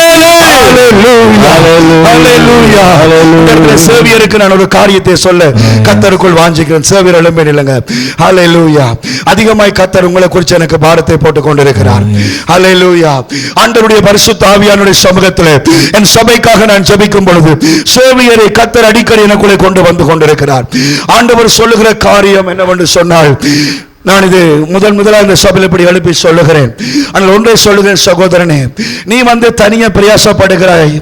சேவியருக்கு நான் ஒரு காரியத்தை சொல்ல கர்த்தருக்குள் வாஞ்சிக்கிறேன். சேவியர் எழும்பி நில்லுங்க. ஹல்லேலூயா. அதிகமாய் கர்த்தர் உங்களை குறித்து எனக்கு பாரத்தை போட்டுக் கொண்டிருக்கிறார். ஹல்லேலூயா. ஆண்டவருடைய பரிசுத்த ஆவியானுடைய சமூகத்தில் என் சபைக்காக நான் ஜெபிக்கும் பொழுது சேவியரை கர்த்தர் அடிக்கடி எனக்குள்ளே கொண்டு வந்து கொண்டிருக்கிறார். ஆண்டவர் சொல்லுகிற காரியம் என்னவென்று சொன்னால், நான் இது முதலாக இந்த சபையில் இப்படி எழுப்பி சொல்லுகிறேன். ஆனால் ஒன்றை சொல்லுகிறேன் சகோதரனே, நீ வந்து தனியா பிரயாசப்படுகிறாய்,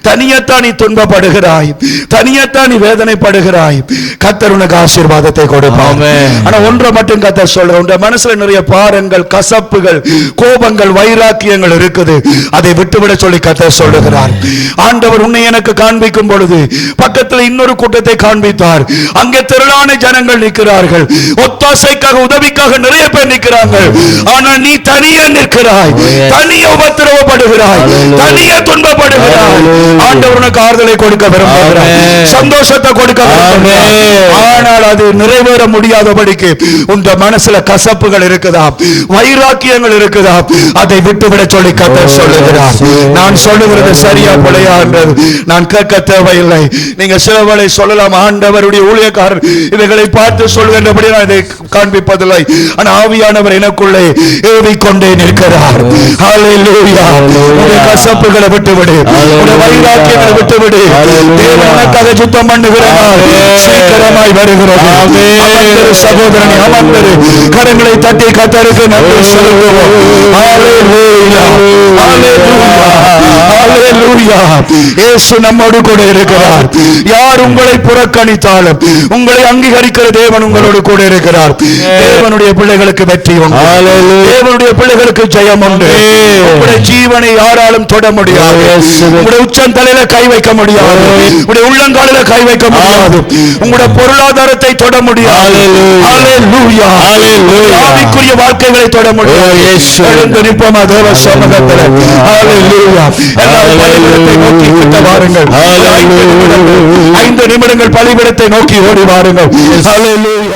தனியத்தான் நீ துன்பப்படுகிறாய், தனியத்தான் நீ வேதனைப்படுகிறாய். கர்த்தர் உனக்கு ஆசீர்வாதத்தை கொடுப்பார். ஆனா ஒன்றை மட்டும் கர்த்தர் சொல்ற, உன் மனசுல நிறைய பாரங்கள், கசப்புகள், கோபங்கள், வைராக்கியங்கள் இருக்குது. அதை விட்டுவிட சொல்லி கர்த்தர் சொல்லுகிறார். ஆண்டவர் உன்னை எனக்கு காண்பிக்கும் பொழுது பக்கத்தில் இன்னொரு கூட்டத்தை காண்பித்தார். அங்கே திரளான ஜனங்கள் நிற்கிறார்கள், ஒத்தாசைக்காக உதவி நிறைய பேர் நிற்கிறார்கள். ஆனால் நீ தனியே நிற்கிறாய், தனியே உபத்திரவப்படுகிறாய், தனியே துன்பப்படுகிறாய். ஆண்டவர் உனக்கு ஆறுதலை கொடுக்க விரும்புகிறார், சந்தோஷத்தை கொடுக்க விரும்புகிறார். ஆனால் அது நிறைவேற முடியாதபடிக்கு உன் மனசுல கசப்புகள் இருக்குதா, வைராக்கியங்கள் இருக்குதா, அதை விட்டுவிட சொல்லி கர்த்தர் சொல்லுகிறார். நான் சொல்லுகிறது சரியா பிழையா என்றது நான் கேட்க தேவையில்லை. நீங்க சிலவளை சொல்லலாம், ஆண்டவருடைய ஊழியக்காரர் இவைகளை பார்த்து சொல்லுகின்றபடி நான் இதை காண்பிப்பதில்லை. ஆவியானவர் எனக்குள்ளே ஏவிக்கொண்டே நிற்கிறார். ஹல்லேலூயா. உன்னுடைய கசப்புகளை விட்டுவிடு, உன்னுடைய வைராக்கியங்களை விட்டுவிடு. தேவன் உனக்காக சுத்தம் பண்ணுகிறார், சீக்கிரமாய் வருகிறது. அமர்ந்திரு சகோதரனே, அமர்ந்திரு. கரங்களை தட்டி கர்த்தருக்கு நன்றி செலுத்துவோம். ஹல்லேலூயா, ஹல்லேலூயா, ஹல்லேலூயா. இயேசு நம்மோடு கூட இருக்கிறார். யார் உங்களை புறக்கணித்தாலும் உங்களை அங்கீகரிக்கிற தேவன் உங்களோடு கூட இருக்கிறார். தேவனுடைய பிள்ளைகளுக்கு வெற்றி உண்டு, தேவனுடைய பிள்ளைகளுக்கு ஜெயம் உண்டு. உங்களுடைய ஜீவனை யாராலும் தொட முடியாது, உங்களுடைய உச்சம் தலையில கை வைக்க முடியாது, உங்களுடைய உள்ளங்காலில கை வைக்க முடியாது, உங்களுடைய பொருளாதாரத்தை தொட முடியாது. ஹல்லேலூயா. ஆவிக்குரிய வாழ்க்கைகளை தொட முடியாது. எழுந்து நிற்போமா தேவ சமூகத்தில். ஹல்லேலூயா. எல்லாரும் பலிபீடத்தை நோக்கி கிட்ட வாருங்கள். 5 நிமிடங்கள் பலிபீடத்தை நோக்கி ஓடி வாருங்கள். ஹல்லேலூயா.